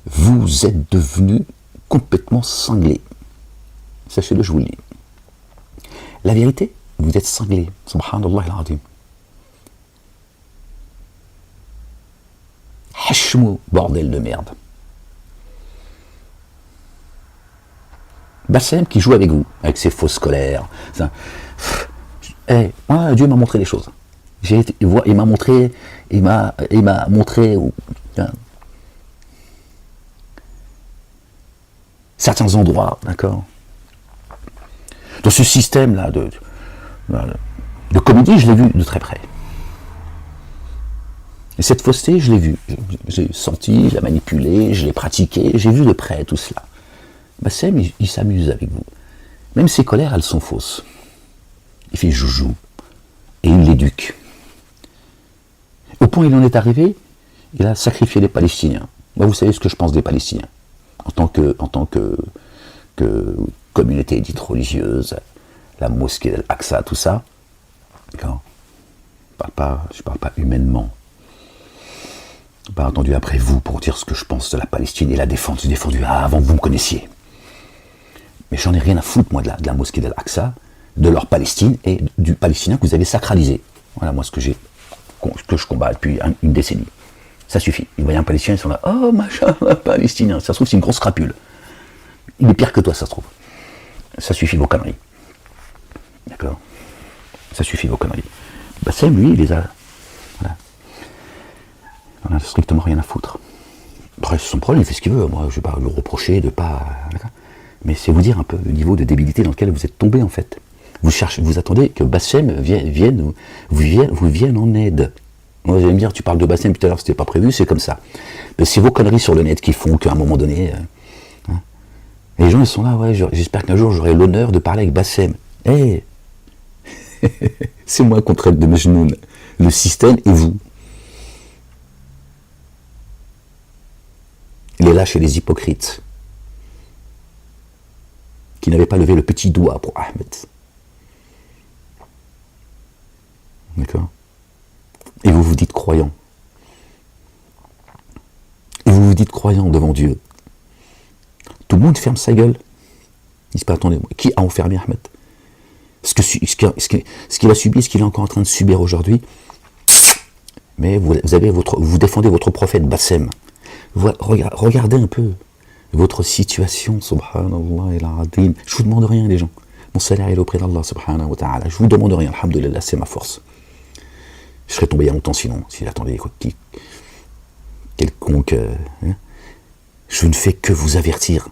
Vous êtes devenu complètement cinglé. Sachez-le, je vous le dis. La vérité, vous êtes cinglé. Subhanallah al-azim. Hachmou, bordel de merde. Bassem qui joue avec vous, avec ses fausses colères. Moi, Dieu m'a montré les choses. Il m'a montré, certains endroits, d'accord. Dans ce système-là de comédie, je l'ai vu de très près. Et cette fausseté, je l'ai vue. J'ai senti, je l'ai manipulée, je l'ai pratiquée, j'ai vu de près tout cela. Bassem, il s'amuse avec vous. Même ses colères, elles sont fausses. Il fait joujou. Et il l'éduque. Au point où il en est arrivé, il a sacrifié les Palestiniens. Moi, vous savez ce que je pense des Palestiniens. En tant que communauté dite religieuse, la mosquée d'Al-Aqsa, tout ça. D'accord. Je parle pas humainement. Je n'ai pas attendu après vous pour dire ce que je pense de la Palestine et la défendre. J'ai défendu avant que vous me connaissiez. Mais j'en ai rien à foutre, moi, de la mosquée d'Al-Aqsa, de leur Palestine et du Palestinien que vous avez sacralisé. Voilà, moi, ce que je combats depuis une décennie. Ça suffit. Ils voient un Palestinien, ils sont là, oh, machin, Palestinien. Ça se trouve, c'est une grosse crapule. Il est pire que toi, ça se trouve. Ça suffit vos conneries. D'accord ? Ça suffit vos conneries. Bassem, lui, il les a... Voilà. On n'a strictement rien à foutre. Après, c'est son problème, il fait ce qu'il veut. Moi, je ne vais pas lui reprocher de pas... Mais c'est vous dire un peu le niveau de débilité dans lequel vous êtes tombé, en fait. Vous attendez que Bassem vous vienne en aide. Moi, vous allez me dire, tu parles de Bassem tout à l'heure, c'était pas prévu, c'est comme ça. Mais c'est vos conneries sur le net qui font qu'à un moment donné... Et les gens, ils sont là, ouais, j'espère qu'un jour, j'aurai l'honneur de parler avec Bassem. C'est moi qu'on traite de Mejnoun. Le système et vous. Les lâches et les hypocrites. Qui n'avaient pas levé le petit doigt pour Ahmed. D'accord ? Et vous vous dites croyant. Et vous vous dites croyant devant Dieu. Tout le monde ferme sa gueule. Il se dit, attendez, qui a enfermé Ahmed ? Ce qu'il a subi, ce qu'il est encore en train de subir aujourd'hui. Mais vous défendez votre prophète Bassem. Regardez un peu votre situation, subhanallah et l'azim. Je vous demande rien, les gens. Mon salaire est auprès d'Allah, subhanahu wa ta'ala. Je vous demande rien, alhamdulillah, c'est ma force. Je serais tombé il y a longtemps sinon, si j'attendais quelconque... Je ne fais que vous avertir.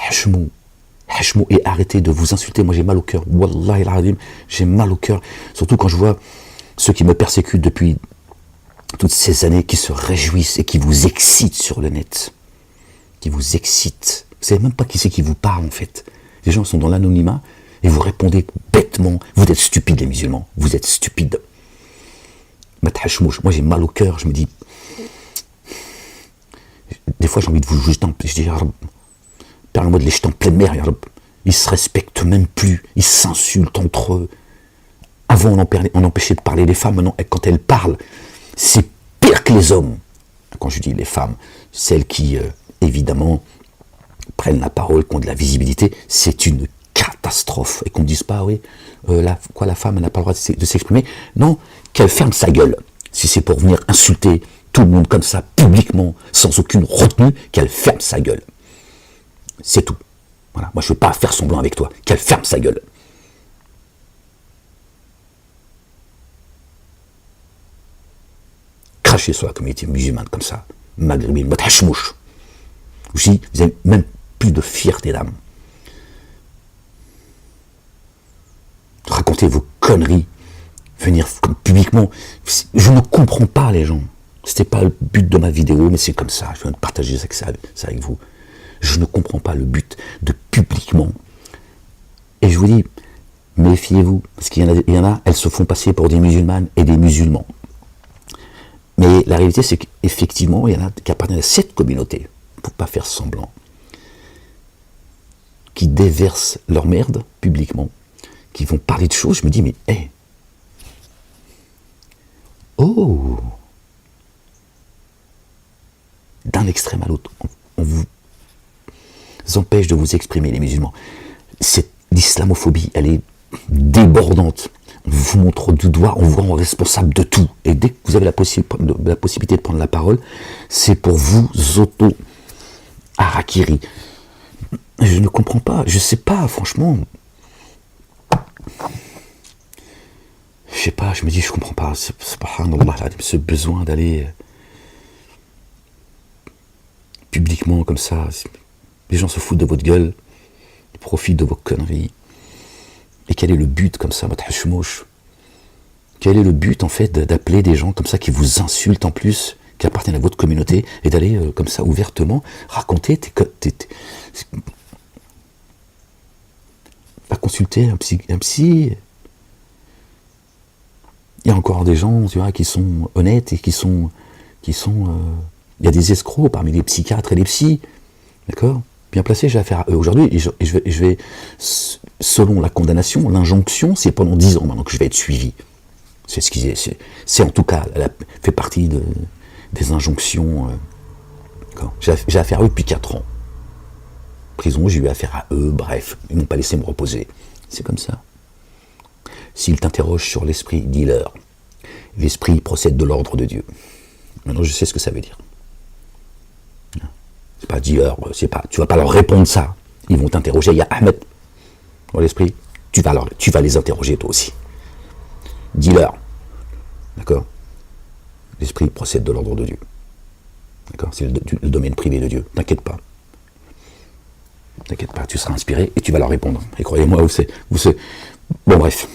Hachmou, et arrêtez de vous insulter. Moi j'ai mal au cœur. Wallahi al-azim, j'ai mal au cœur. Surtout quand je vois ceux qui me persécutent depuis toutes ces années, qui se réjouissent et qui vous excitent sur le net. Qui vous excitent. Vous savez même pas qui c'est qui vous parle en fait. Les gens sont dans l'anonymat et vous répondez bêtement. Vous êtes stupides les musulmans. Vous êtes stupides. Moi j'ai mal au cœur. Je me dis... Des fois j'ai envie de vous jeter je dis, permets-moi de les jeter en pleine mer, ils se respectent même plus, ils s'insultent entre eux. Avant, on empêchait de parler les femmes. Maintenant, quand elles parlent, c'est pire que les hommes. Quand je dis les femmes, celles qui, évidemment, prennent la parole, qui ont de la visibilité, c'est une catastrophe. Et qu'on ne dise pas, oui, la femme n'a pas le droit de s'exprimer. Non, qu'elle ferme sa gueule. Si c'est pour venir insulter tout le monde comme ça, publiquement, sans aucune retenue, qu'elle ferme sa gueule. C'est tout. Voilà. Moi, je ne veux pas faire semblant avec toi. Qu'elle ferme sa gueule. Cracher sur la communauté musulmane comme ça, maghrébine, matachmouche. Vous n'avez même plus de fierté d'âme. Raconter vos conneries, venir comme publiquement. Je ne comprends pas les gens. C'était pas le but de ma vidéo, mais c'est comme ça. Je viens de partager ça avec vous. Je ne comprends pas le but de publiquement. Et je vous dis, méfiez-vous, parce qu'il y en a, elles se font passer pour des musulmanes et des musulmans. Mais la réalité, c'est qu'effectivement, il y en a qui appartiennent à cette communauté, pour ne pas faire semblant, qui déversent leur merde publiquement, qui vont parler de choses. Je me dis, mais hé, oh, d'un extrême à l'autre, on vous empêche de vous exprimer, les musulmans. L'islamophobie, elle est débordante. On vous montre du doigt, on vous rend responsable de tout. Et dès que vous avez la possibilité de prendre la parole, c'est pour vous auto-harakiri. Je ne comprends pas, je sais pas, franchement. Je sais pas, je me dis, je comprends pas. Subhanallah, ce besoin d'aller publiquement comme ça. Les gens se foutent de votre gueule, ils profitent de vos conneries. Et quel est le but comme ça, votre hachmouche? Quel est le but en fait d'appeler des gens comme ça qui vous insultent en plus, qui appartiennent à votre communauté, et d'aller comme ça ouvertement raconter va consulter un psy. Il y a encore des gens, tu vois, qui sont honnêtes et qui sont il y a des escrocs parmi les psychiatres et les psys, d'accord? Bien placé, j'ai affaire à eux aujourd'hui, et je vais, selon la condamnation, l'injonction, c'est pendant 10 ans maintenant que je vais être suivi. C'est ce qui c'est en tout cas, elle fait partie des injonctions. J'ai affaire à eux depuis 4 ans. Prison, j'ai eu affaire à eux, bref, ils m'ont pas laissé me reposer. C'est comme ça. S'ils t'interrogent sur l'esprit, dis-leur. L'esprit procède de l'ordre de Dieu. Maintenant, je sais ce que ça veut dire. C'est pas dis-leur, tu vas pas leur répondre ça. Ils vont t'interroger. Il y a Ahmed dans l'esprit. Tu vas les interroger toi aussi. Dis-leur. D'accord? L'esprit procède de l'ordre de Dieu. D'accord? C'est le domaine privé de Dieu. T'inquiète pas. T'inquiète pas, tu seras inspiré et tu vas leur répondre. Et croyez-moi, vous savez. Bon, bref.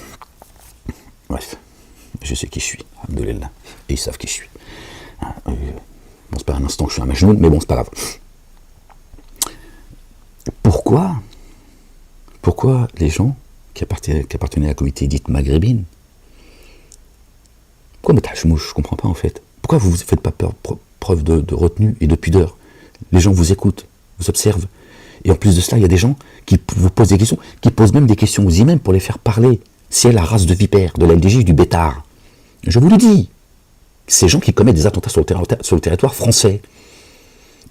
Je sais qui je suis. Alhamdoulilah. Et ils savent qui je suis. Bon, c'est pas un instant que je suis un majnoun, mais bon, c'est pas grave. Pourquoi les gens qui appartenaient à la communauté dite maghrébine, pourquoi Matahchmouch, je comprends pas en fait. Pourquoi vous ne faites pas preuve de retenue et de pudeur? Les gens vous écoutent, vous observent. Et en plus de cela, il y a des gens qui vous posent des questions, qui posent même des questions aux imams pour les faire parler. C'est la race de vipères, de la LDJ, du bêtard. Je vous le dis. Ces gens qui commettent des attentats sur le territoire français,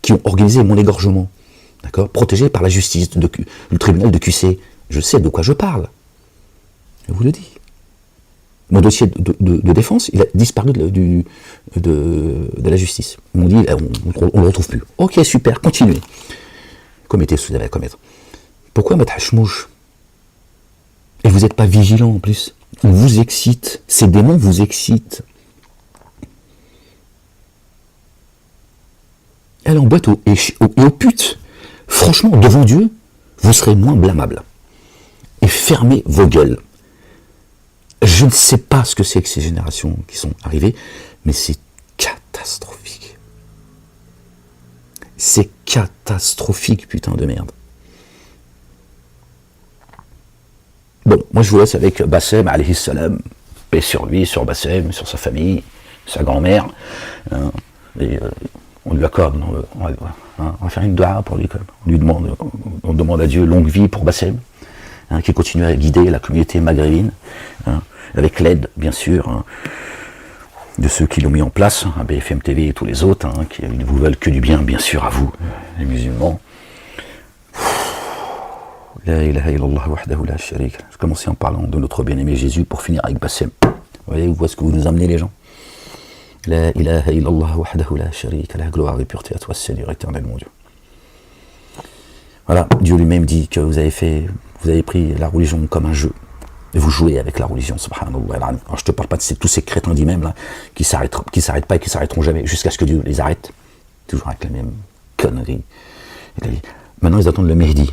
qui ont organisé mon égorgement, d'accord, protégé par la justice, le tribunal de QC. Je sais de quoi je parle. Je vous le dis. Mon dossier de défense, il a disparu de la justice. Ils m'ont dit, on ne le retrouve plus. Ok, super, continuez. Commettez ce que vous avez à commettre. Pourquoi mettre hachmouche? Et vous n'êtes pas vigilant en plus. On vous excite. Ces démons vous excitent. Elle en boîte et aux putes. Franchement, devant Dieu, vous serez moins blâmable. Et fermez vos gueules. Je ne sais pas ce que c'est que ces générations qui sont arrivées, mais c'est catastrophique. C'est catastrophique, putain de merde. Bon, moi je vous laisse avec Bassem, alayhi salam, paix sur lui, sur Bassem, sur sa famille, sa grand-mère. On lui accorde, on va faire une dua pour lui. On demande à Dieu longue vie pour Bassem, qui continue à guider la communauté maghrébine. avec l'aide, bien sûr, hein, de ceux qui l'ont mis en place, hein, BFM TV et tous les autres, hein, qui ne vous veulent que du bien, bien sûr, à vous, les musulmans. La ilaha illallah wahdahu la sharika. Je commençais en parlant de notre bien-aimé Jésus pour finir avec Bassem. Vous voyez où est-ce que vous nous amenez, les gens? La ilaha illallah wahdahu la sharika. La gloire et pureté à toi, Seigneur éternel, mon Dieu. Voilà, Dieu lui-même dit que vous avez pris la religion comme un jeu. Et vous jouez avec la religion, subhanallah. Alors je te parle pas de tous ces crétins d'imams là, qui s'arrêtent pas et qui s'arrêteront jamais, jusqu'à ce que Dieu les arrête. Toujours avec la même connerie. Maintenant ils attendent le Mehdi.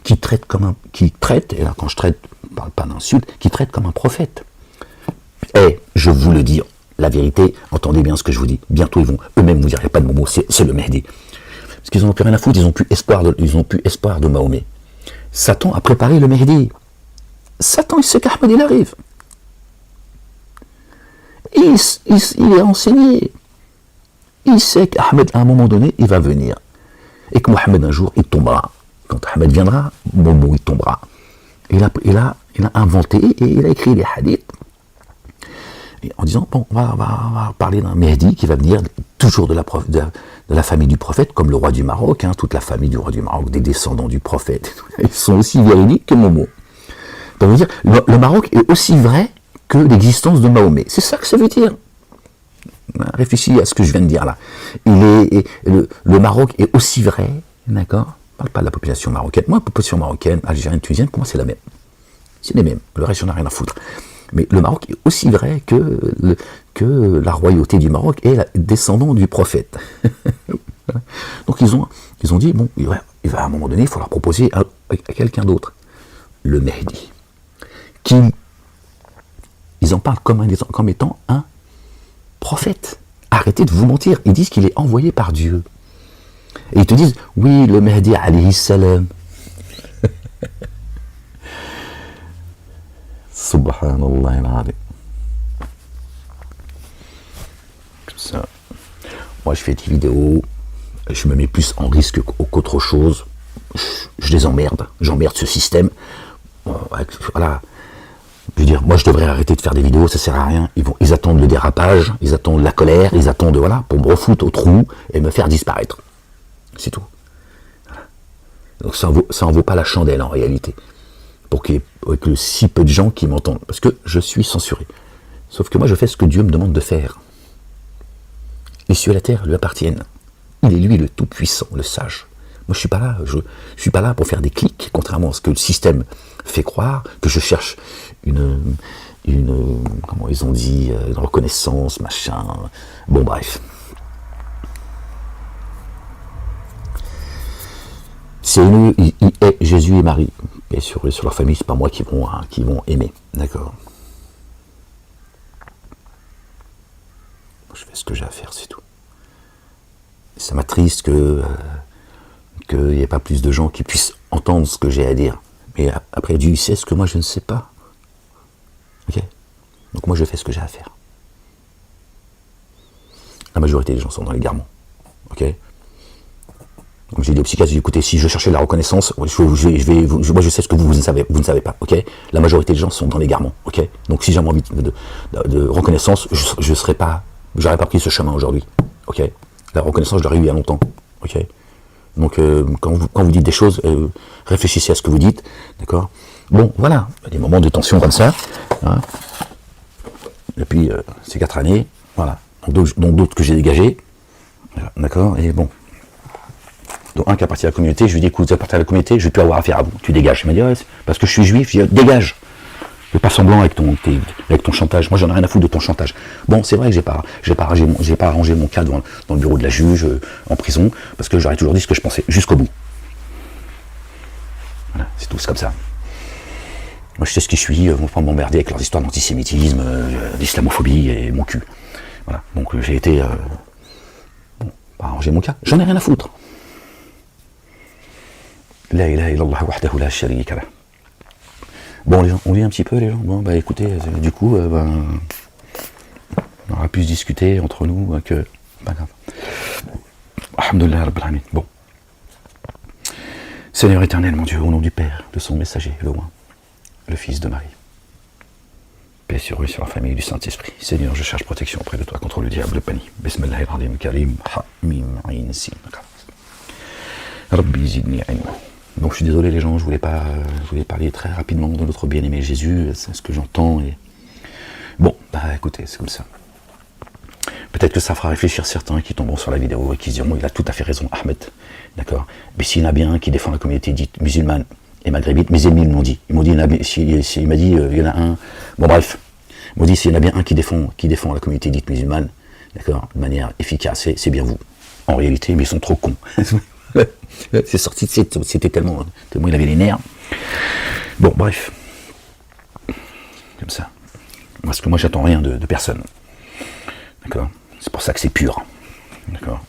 Qui traite, et là quand je traite, je parle pas d'insulte, qui traite comme un prophète. Et je vous le dis, la vérité, entendez bien ce que je vous dis, bientôt ils vont eux-mêmes vous dire, il n'y a pas de Momo, c'est le Mehdi. Parce qu'ils n'ont plus rien à foutre, ils n'ont plus espoir de Mahomet. Satan a préparé le Mehdi. Satan, il sait qu'Ahmed il arrive. Il est renseigné. Il sait qu'Ahmed, à un moment donné, il va venir. Et que Mohamed, un jour, il tombera. Quand Ahmed viendra, Momo, il tombera. Il a inventé et il a écrit les hadiths. Et en disant, bon, on va parler d'un Mehdi qui va venir toujours de la famille du prophète, comme le roi du Maroc, hein, toute la famille du roi du Maroc, des descendants du prophète. Ils sont aussi véridiques que Momo. Ça veut dire, le Maroc est aussi vrai que l'existence de Mahomet. C'est ça que ça veut dire. Réfléchis à ce que je viens de dire là. Le Maroc est aussi vrai, d'accord? Je ne parle pas de la population marocaine. Moi, la population marocaine, algérienne, tunisienne, pour moi, c'est la même. C'est les mêmes. Le reste, j'en ai rien à foutre. Mais le Maroc est aussi vrai que la royauté du Maroc est descendant du prophète. Donc ils ont dit, bon, il va à un moment donné, il faut leur proposer à quelqu'un d'autre. Le Mehdi. Ils en parlent comme étant un prophète. Arrêtez de vous mentir. Ils disent qu'il est envoyé par Dieu. Et ils te disent, oui, le Mehdi alayhi salam. Subhanallah al-Azim. Comme ça. Moi, je fais des vidéos, je me mets plus en risque qu'autre chose. Je les emmerde. J'emmerde ce système. Voilà. Je veux dire, moi, je devrais arrêter de faire des vidéos, ça sert à rien. Ils attendent le dérapage, ils attendent la colère, ils attendent, voilà, pour me refoutre au trou et me faire disparaître. C'est tout. Voilà. Donc ça en vaut pas la chandelle en réalité. Pour qu'il y ait que si peu de gens qui m'entendent. Parce que je suis censuré. Sauf que moi, je fais ce que Dieu me demande de faire. Les cieux et la terre lui appartiennent. Il est lui le tout-puissant, le sage. Moi, je suis pas là. Je suis pas là pour faire des clics, contrairement à ce que le système fait croire, que je cherche une comment ils ont dit, une reconnaissance, machin. Bon, bref. C'est eux, Jésus et Marie. Et sur leur famille, c'est pas moi qui vont aimer. D'accord. Je fais ce que j'ai à faire, c'est tout. Ça m'attriste qu'il n'y ait pas plus de gens qui puissent entendre ce que j'ai à dire. Mais après, Dieu sait ce que moi je ne sais pas. Ok. Donc moi je fais ce que j'ai à faire. La majorité des gens sont dans l'égarement. Ok. Donc j'ai dit au psychiatre, j'ai dit, écoutez, si je cherchais la reconnaissance, moi je sais ce que vous ne savez pas, ok. La majorité des gens sont dans l'égarement, ok. Donc si j'avais envie de reconnaissance, j'aurais pas pris ce chemin aujourd'hui, ok. La reconnaissance, je l'aurais eu il y a longtemps, ok. Donc quand vous dites des choses, réfléchissez à ce que vous dites, d'accord. Bon, voilà, il y a des moments de tension comme ça, hein. Depuis ces 4 années, voilà. Donc d'autres que j'ai dégagés, d'accord, et bon. Donc un qui appartient à la communauté, je lui dis, écoute, vous appartenez à la communauté, je ne vais plus avoir affaire à vous, tu dégages. Il m'a dit, ouais, parce que je suis juif, je dis, dégage. Fais pas semblant avec ton chantage. Moi, j'en ai rien à foutre de ton chantage. Bon, c'est vrai que j'ai pas arrangé mon cas dans le bureau de la juge, en prison, parce que j'aurais toujours dit ce que je pensais, jusqu'au bout. Voilà, c'est tout, c'est comme ça. Moi, je sais ce qui je suis, on va pas m'emmerder avec leurs histoires d'antisémitisme, d'islamophobie et mon cul. Voilà, donc j'ai été... bon, pas arranger mon cas, j'en ai rien à foutre. La ilaha illallah wahdahu la sharika lah. Bon, les gens, on vit un petit peu, les gens. Bon, bah écoutez, du coup, on aura pu se discuter entre nous que. Pas grave. Alhamdulillah Rabbil Alamin. Bon. Seigneur éternel, mon Dieu, au nom du Père, de son messager, le Roi, le Fils de Marie, paix sur eux, sur leur famille, du Saint-Esprit. Seigneur, je cherche protection auprès de toi contre le diable, le panier. Bismillahirrahmanirrahim, karim, ha-mim, ayn, sin. Rabbi zidni ilma. Donc je suis désolé les gens, je voulais parler très rapidement de notre bien-aimé Jésus, c'est ce que j'entends. Et... Bon, bah écoutez, c'est comme ça. Peut-être que ça fera réfléchir certains qui tomberont sur la vidéo et qui se diront, il a tout à fait raison, Ahmed. D'accord. Mais s'il y en a bien un qui défend la communauté dite musulmane et maghrébite, mes ennemis m'ont dit. Ils m'ont dit, il m'a dit, il y en a un. Bon bref, ils m'ont dit, s'il y en a bien un qui défend la communauté dite musulmane, d'accord, de manière efficace, c'est bien vous. En réalité, mais ils sont trop cons. C'est sorti, c'était tellement il avait les nerfs. Bon, bref. Comme ça. Parce que moi, j'attends rien de personne. D'accord. C'est pour ça que c'est pur. D'accord.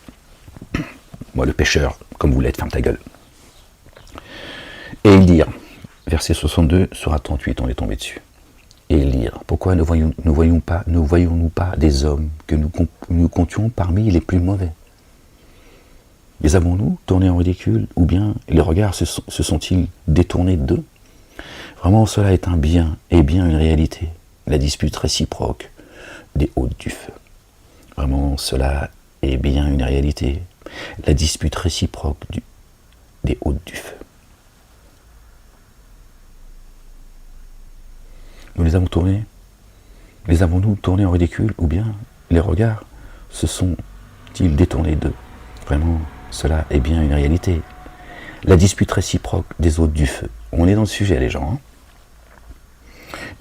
Moi, le pécheur, comme vous l'êtes, ferme ta gueule. Et il dire, verset 62, sur 38, on est tombé dessus. Et il dire, pourquoi ne voyons-nous pas des hommes que nous comptions parmi les plus mauvais? Les avons-nous tournés en ridicule, ou bien les regards se sont-ils détournés d'eux? Vraiment, cela est un bien, et bien une réalité. La dispute réciproque des hôtes du feu. Vraiment, cela est bien une réalité. La dispute réciproque des hôtes du feu. Nous les avons tournés? Les avons-nous tournés en ridicule, ou bien les regards se sont-ils détournés d'eux? Vraiment, cela est bien une réalité. La dispute réciproque des hôtes du feu. On est dans le sujet, les gens. Hein.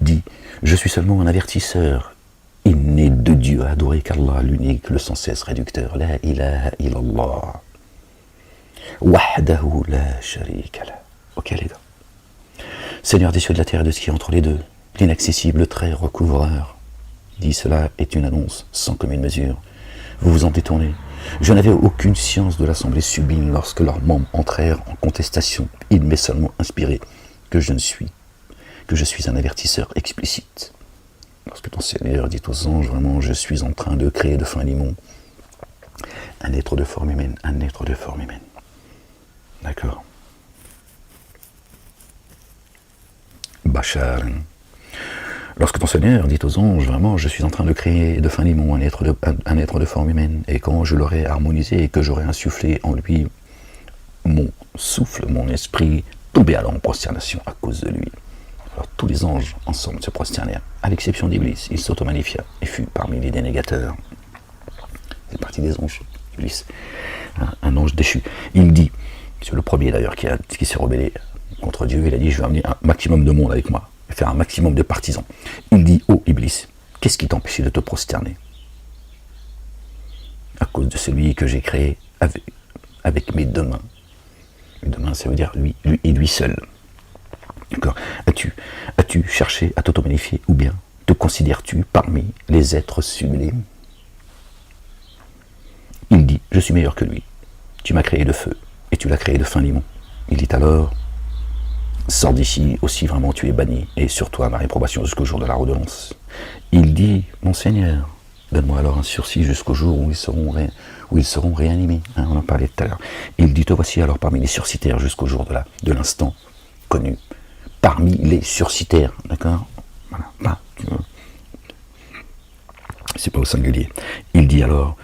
Dit, je suis seulement un avertisseur. Il n'est de Dieu à adorer qu'Allah, l'unique, le sans cesse réducteur. La ilaha illallah. Wahdahu la sharika la. Ok, les gars. Seigneur des cieux, de la terre et de ce qui est entre les deux, l'inaccessible très recouvreur. Dit, cela est une annonce sans commune mesure. Vous vous en détournez. Je n'avais aucune science de l'assemblée sublime lorsque leurs membres entrèrent en contestation. Il m'est seulement inspiré que je suis un avertisseur explicite. Lorsque ton Seigneur dit aux anges, vraiment, je suis en train de créer de fin limon un être de forme humaine, D'accord. Bachar. Lorsque ton Seigneur dit aux anges, vraiment, je suis en train de créer de fin limon un être de forme humaine, et quand je l'aurai harmonisé et que j'aurai insufflé en lui mon souffle, mon esprit, tombé alors en prosternation à cause de lui. Alors tous les anges ensemble se prosternèrent, à l'exception d'Iblis. Il s'auto-magnifia et fut parmi les dénégateurs. C'est parti des anges, Iblis, un ange déchu. Il dit, c'est le premier d'ailleurs qui s'est rebellé contre Dieu, il a dit, je vais amener un maximum de monde avec moi, et faire un maximum de partisans. Il dit, oh Iblis, qu'est-ce qui t'empêchait de te prosterner? À cause de celui que j'ai créé avec mes deux mains. Mes deux mains, ça veut dire lui et lui seul. D'accord. As-tu cherché à t'auto-magnifier, ou bien te considères-tu parmi les êtres sublimes? Il dit, je suis meilleur que lui. Tu m'as créé de feu, et tu l'as créé de fin limon. Il dit alors, sors d'ici, aussi vraiment tu es banni, et sur toi ma réprobation jusqu'au jour de la redevance. Il dit, mon Seigneur, donne-moi alors un sursis jusqu'au jour où ils seront réanimés. Hein, on en parlait tout à l'heure. Il dit, te voici alors parmi les sursitaires jusqu'au jour de l'instant connu. Parmi les sursitaires, d'accord? Voilà, c'est pas au singulier. Il dit alors,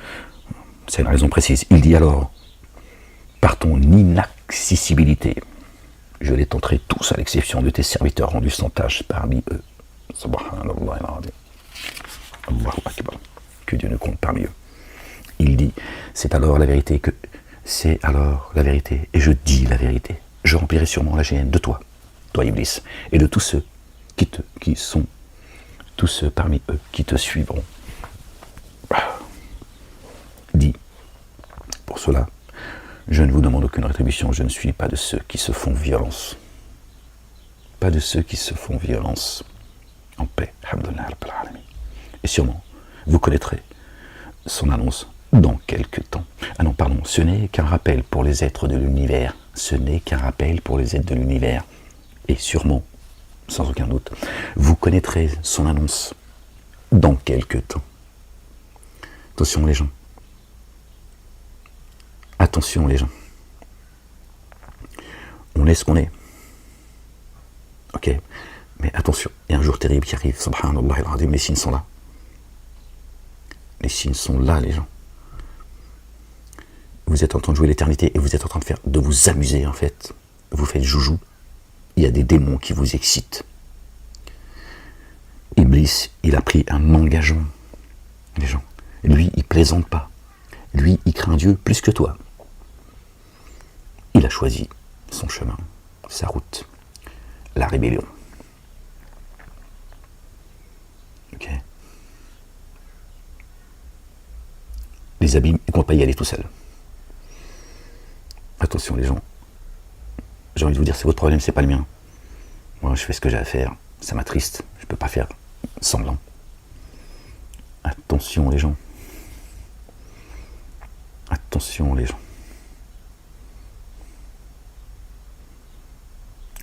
c'est une raison précise, il dit alors, par ton inaccessibilité, je les tenterai tous à l'exception de tes serviteurs rendus sans tâche parmi eux. Subhanallah. Allahu Akbar. Que Dieu ne compte parmi eux. Il dit, c'est alors la vérité, et je dis la vérité. Je remplirai sûrement la géhenne de toi, Iblis, et de tous ceux tous ceux parmi eux qui te suivront. Dit, pour cela, je ne vous demande aucune rétribution, je ne suis pas de ceux qui se font violence. Pas de ceux qui se font violence. En paix. Et sûrement, vous connaîtrez son annonce dans quelques temps. Ah non, pardon, ce n'est qu'un rappel pour les êtres de l'univers. Ce n'est qu'un rappel pour les êtres de l'univers. Et sûrement, sans aucun doute, vous connaîtrez son annonce dans quelques temps. Attention les gens. Attention les gens. On est ce qu'on est. Ok. Mais attention, il y a un jour terrible qui arrive, subhanallah al-azim, les signes sont là. Les signes sont là, les gens. Vous êtes en train de jouer l'éternité et vous êtes en train de vous amuser, en fait. Vous faites joujou. Il y a des démons qui vous excitent. Iblis, il a pris un engagement, les gens. Lui, il plaisante pas. Lui, il craint Dieu plus que toi. Il a choisi son chemin, sa route, la rébellion. Ok. Les abîmes, ils ne comptent pas y aller tout seuls. Attention les gens. J'ai envie de vous dire, c'est votre problème, c'est pas le mien. Moi, je fais ce que j'ai à faire. Ça m'attriste. Je ne peux pas faire semblant. Attention les gens. Attention les gens.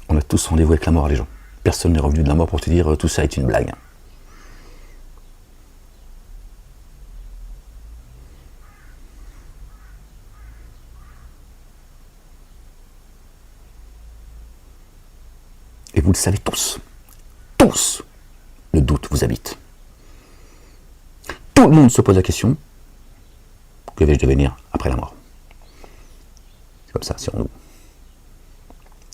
On a tous rendez-vous avec la mort, les gens. Personne n'est revenu de la mort pour te dire tout ça est une blague. Et vous le savez tous. Tous. Le doute vous habite. Tout le monde se pose la question, que vais-je devenir après la mort? C'est comme ça, c'est en nous.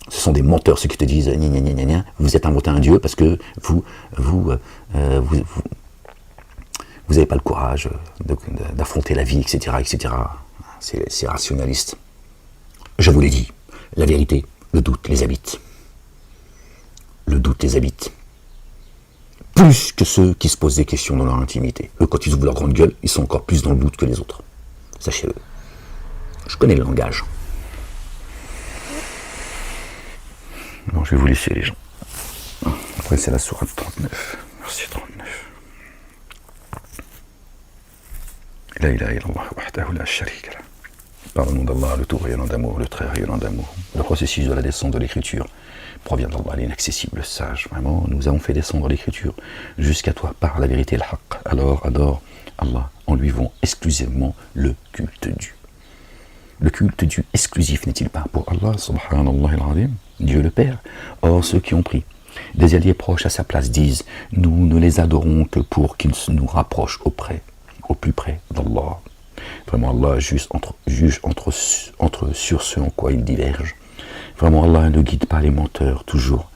Ce sont des menteurs, ceux qui te disent gna gna gna gna, vous êtes inventé un dieu parce que vous n'avez pas le courage d'affronter la vie, etc. etc. C'est rationaliste. Je vous l'ai dit, la vérité, le doute les habite. Le doute les habite. Plus que ceux qui se posent des questions dans leur intimité. Eux, quand ils ouvrent leur grande gueule, ils sont encore plus dans le doute que les autres. Sachez-le. Je connais le langage. Bon, je vais vous laisser les gens. Après, c'est la sourate 39. Merci 39. La ilaha illallah wahdahu la sharika lah. Par le nom d'Allah, le tout rayonnant d'amour, le très rayonnant d'amour. Le processus de la descente de l'écriture provient d'Allah, l'inaccessible, sage. Vraiment, nous avons fait descendre l'écriture jusqu'à toi par la vérité, le haqq. Alors, adore Allah, en lui vont exclusivement le culte dû. Le culte dû exclusif n'est-il pas pour Allah, subhanallah al-azim, Dieu le Père? Or, ceux qui ont pris des alliés proches à sa place disent, nous ne les adorons que pour qu'ils nous rapprochent au plus près d'Allah. Vraiment, Allah juge entre sur ce en quoi ils divergent. Vraiment, Allah ne guide pas les menteurs, toujours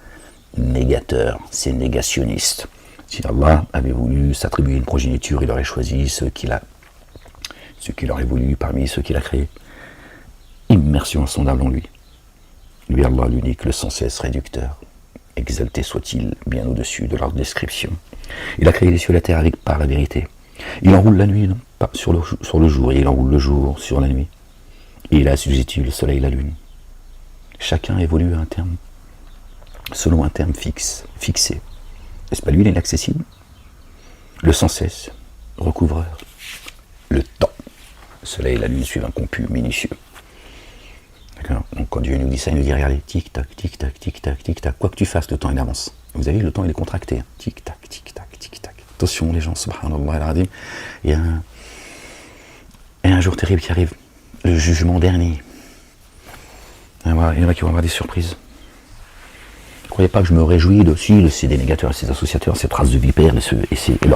négateurs, c'est négationniste. Si Allah avait voulu s'attribuer une progéniture, il aurait choisi ceux qu'il aurait voulu parmi ceux qu'il a créés. Immersion insondable en lui. Lui, Allah, l'unique, le sans cesse réducteur. Exalté soit-il bien au-dessus de leur description. Il a créé les cieux et la terre par la vérité. Il enroule la nuit sur le jour, et il enroule le jour sur la nuit. Et il a assujetti le soleil et la lune. Chacun évolue à un terme, selon un terme fixé. N'est-ce pas lui l'inaccessible? Le sans cesse, recouvreur. Le temps. Le soleil et la lune suivent un comput minutieux. D'accord? Donc quand Dieu nous dit ça, il nous dit regardez, tic-tac, tic-tac, tic-tac, tic-tac. Quoi que tu fasses, le temps il avance. Vous avez vu, le temps il est contracté. Tic-tac, tic-tac, tic-tac. Attention les gens, subhanallah al-azim. Il y a un jour terrible qui arrive. Le jugement dernier. Et voilà, il y en a qui vont avoir des surprises. Ne croyez pas que je me réjouis de ces dénégateurs, ces associateurs, ces traces de vipères et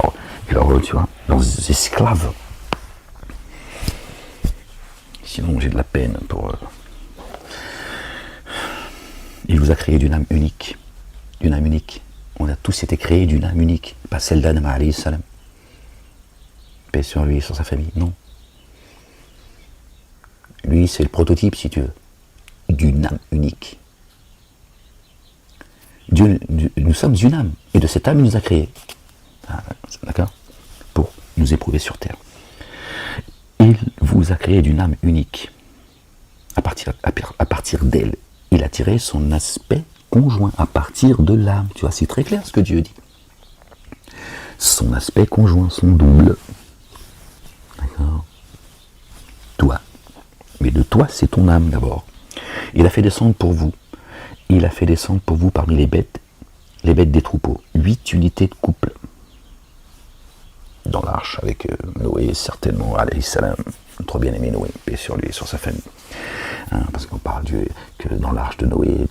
leurs esclaves. Sinon, j'ai de la peine pour... Il vous a créé d'une âme unique. D'une âme unique. On a tous été créés d'une âme unique. Pas celle d'Adam alayhi salam. Paix sur lui et sur sa famille. Non. Lui, c'est le prototype, si tu veux, d'une âme unique. Nous sommes une âme. Et de cette âme, il nous a créés. D'accord? Pour nous éprouver sur terre. Il vous a créé d'une âme unique. À partir d'elle, il a tiré son aspect conjoint. À partir de l'âme. Tu vois, c'est très clair ce que Dieu dit. Son aspect conjoint, son double. D'accord? Toi. Mais de toi, c'est ton âme d'abord. Il a fait descendre pour vous. Il a fait descendre pour vous parmi les bêtes des troupeaux. 8 unités de couple. Dans l'arche avec Noé, certainement, alayhi salam, notre bien-aimé Noé, paix sur lui et sur sa famille. Parce qu'on parle que dans l'arche de Noé,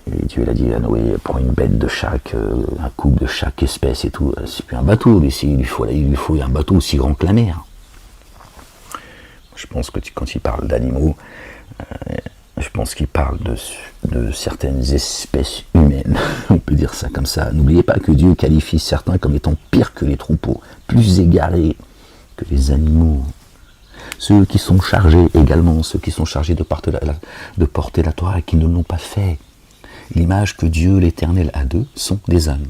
Et Dieu l'a dit à Noé, prends une bête de chaque, un couple de chaque espèce et tout. C'est plus un bateau, il lui faut un bateau aussi grand que la mer. Je pense que quand il parle d'animaux, je pense qu'il parle de certaines espèces humaines. On peut dire ça comme ça. N'oubliez pas que Dieu qualifie certains comme étant pires que les troupeaux, plus égarés que les animaux. Ceux qui sont chargés également, ceux qui sont chargés de porter la Torah et qui ne l'ont pas fait. L'image que Dieu, l'Éternel, a d'eux sont des ânes.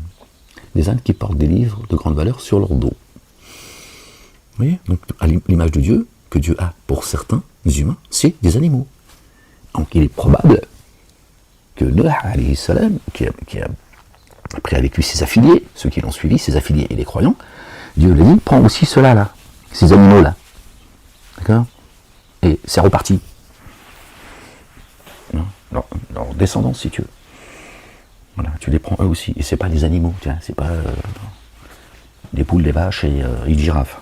Des ânes qui portent des livres de grande valeur sur leur dos. Vous voyez, donc l'image de Dieu, que Dieu a pour certains humains, c'est des animaux. Donc il est probable que Noé, alayhi salam, qui a pris avec lui ses affiliés, ceux qui l'ont suivi, ses affiliés et les croyants, Dieu lui dit, prends aussi ceux-là, ces animaux-là. D'accord? Et c'est reparti. Leur descendance, si tu veux. Voilà, tu les prends eux aussi. Et c'est pas des animaux, tiens, c'est pas des poules, des vaches et une girafe.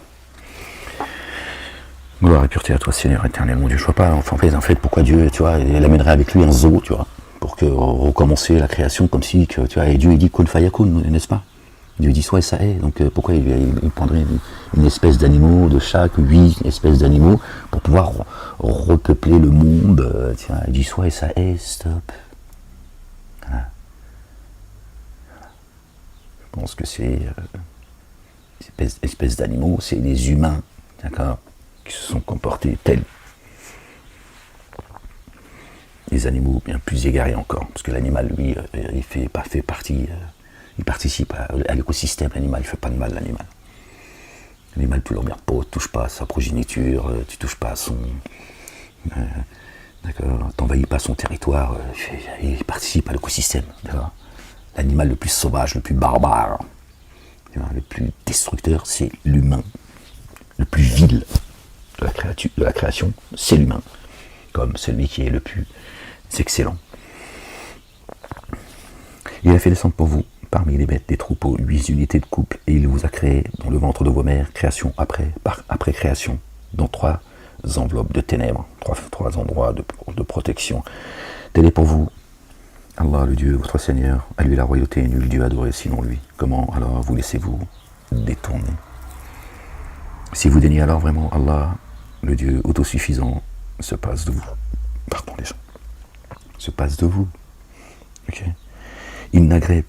Gloire et pureté à toi, Seigneur éternel, mon Dieu. Je vois pas, en fait, pourquoi Dieu, tu vois, il amènerait avec lui un zoo, tu vois, pour que recommencer la création comme si, tu vois, et Dieu il dit kun fayakun, n'est-ce pas? Dieu dit soit et ça est, donc pourquoi il prendrait une espèce d'animaux, de chaque 8 espèces d'animaux, pour pouvoir repeupler le monde, tiens, il dit soit et ça est, stop. Voilà. Je pense que c'est espèces d'animaux, c'est des humains, d'accord, qui se sont comportés tels des animaux bien plus égarés encore, parce que l'animal, lui, il fait partie, il participe à l'écosystème, l'animal, il ne fait pas de mal, l'animal. L'animal, tu ne l'emmerdes pas, tu ne touches pas à sa progéniture, tu ne touches pas à son... d'accord, t'envahis pas son territoire, il participe à l'écosystème, d'accord. L'animal le plus sauvage, le plus barbare, le plus destructeur, c'est l'humain. Le plus vil de la création, c'est l'humain. Comme celui qui est le plus excellent. Il a fait descendre pour vous, parmi les bêtes des troupeaux, 8 unités de couple, et il vous a créé dans le ventre de vos mères, création après création, dans 3 enveloppes de ténèbres, 3 endroits de protection. Tel est pour vous, Allah le Dieu, votre Seigneur, à lui la royauté, nul Dieu adoré sinon lui. Comment alors vous laissez-vous détourner? Si vous daignez alors vraiment, Allah, le Dieu autosuffisant, se passe de vous. Pardon les gens. Se passe de vous. Ok. Il n'agrée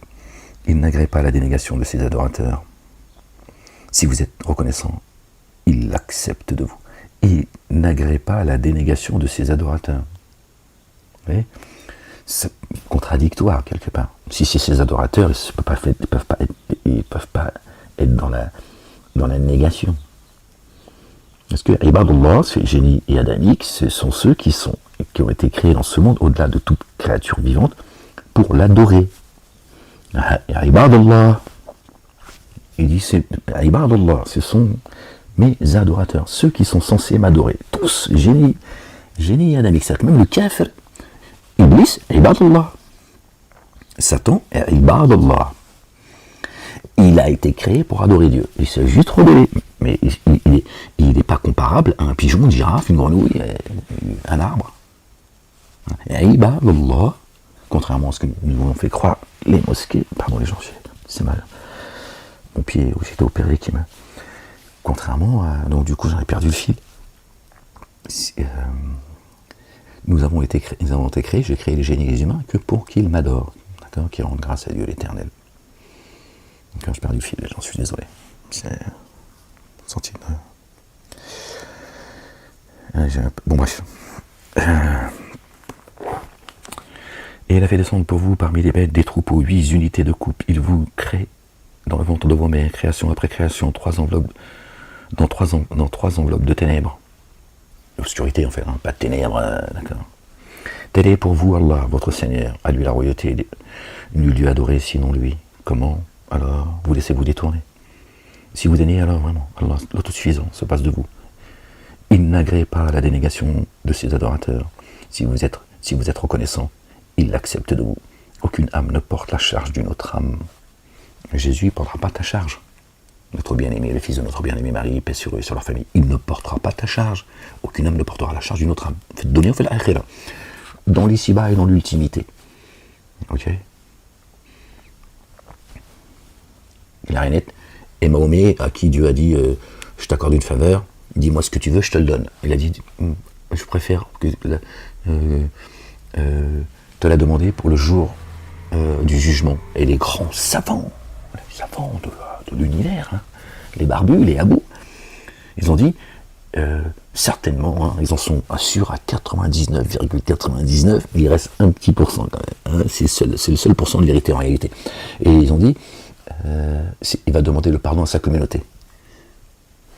pas la dénégation de ses adorateurs. Si vous êtes reconnaissant, il l'accepte de vous. Il n'agrée pas la dénégation de ses adorateurs. Vous voyez? C'est contradictoire quelque part. Si c'est ses adorateurs, ils ne peuvent pas être dans la négation. Parce que Ibadullah, c'est génie et adamique, ce sont ceux qui ont été créés dans ce monde, au-delà de toute créature vivante, pour l'adorer. Ibadullah, il dit, Ibadullah, ce sont mes adorateurs, ceux qui sont censés m'adorer. Tous, génie et adamique. C'est-à-dire que même le kafir, Iblis, Ibadullah. Satan est Ibadullah. Il a été créé pour adorer Dieu. Il s'est juste rebellé. Mais il n'est pas comparable à un pigeon, une girafe, une grenouille, un arbre. Et Ibadullah, contrairement à ce que nous avons fait croire les mosquées, pardon les gens, c'est mal. Mon pied, j'étais opéré qui me... Contrairement à... Donc du coup j'en ai perdu le fil. Nous avons été créés, j'ai créé les génies et les humains que pour qu'ils m'adorent, d'accord, qu'ils rendent grâce à Dieu l'Éternel. Quand je perds du fil, j'en suis désolé. C'est senti. Bon bref. Et il a fait descendre pour vous parmi les bêtes des troupeaux 8 unités de coupe. Il vous crée dans le ventre de vos mères, création après création, 3 enveloppes, dans 3 enveloppes de ténèbres. L'obscurité en fait, hein, pas de ténèbres, d'accord. Tel est pour vous Allah, votre Seigneur, à lui la royauté, nul Dieu adoré sinon lui. Comment alors vous laissez-vous détourner? Si vous daignez alors vraiment, Allah, l'autosuffisant, se passe de vous. Il n'agrée pas la dénégation de ses adorateurs. Si vous êtes reconnaissant, il l'accepte de vous. Aucune âme ne porte la charge d'une autre âme. Jésus ne portera pas ta charge. Notre bien-aimé, le fils de notre bien-aimé Marie, paix sur eux et sur leur famille, il ne portera pas ta charge. Aucune âme ne portera la charge d'une autre âme. Faites donner, on fait la akhira. Dans l'ici-bas et dans l'ultimité. Ok. La rainette. Et Mahomet, à qui Dieu a dit je t'accorde une faveur, dis-moi ce que tu veux, je te le donne. Il a dit je préfère que te la demander pour le jour du jugement. Et les grands savants de l'univers, hein, les barbus, les abous, ils ont dit certainement, hein, ils en sont sûrs à 99,99, il reste un petit pourcent quand même, hein, c'est le seul pourcent de vérité en réalité. Et ils ont dit il va demander le pardon à sa communauté.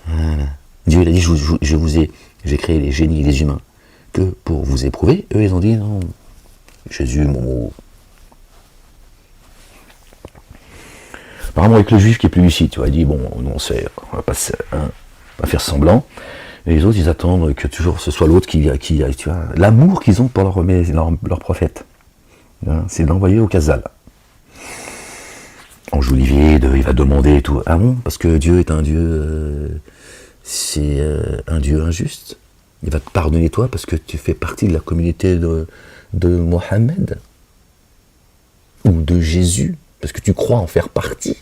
Voilà. Dieu il a dit j'ai créé les génies et les humains que pour vous éprouver. Eux ils ont dit non, Jésus, Momo. Apparemment avec le juif qui est plus lucide, tu vois, il dit bon, non, on va pas faire semblant. Et les autres ils attendent que toujours ce soit l'autre qui tu vois, l'amour qu'ils ont pour leur prophète, hein, c'est d'envoyer au Casal. Ange Olivier, il va demander et tout. Ah bon, parce que Dieu est un Dieu, c'est un Dieu injuste. Il va te pardonner toi parce que tu fais partie de la communauté de Mohammed ou de Jésus, parce que tu crois en faire partie,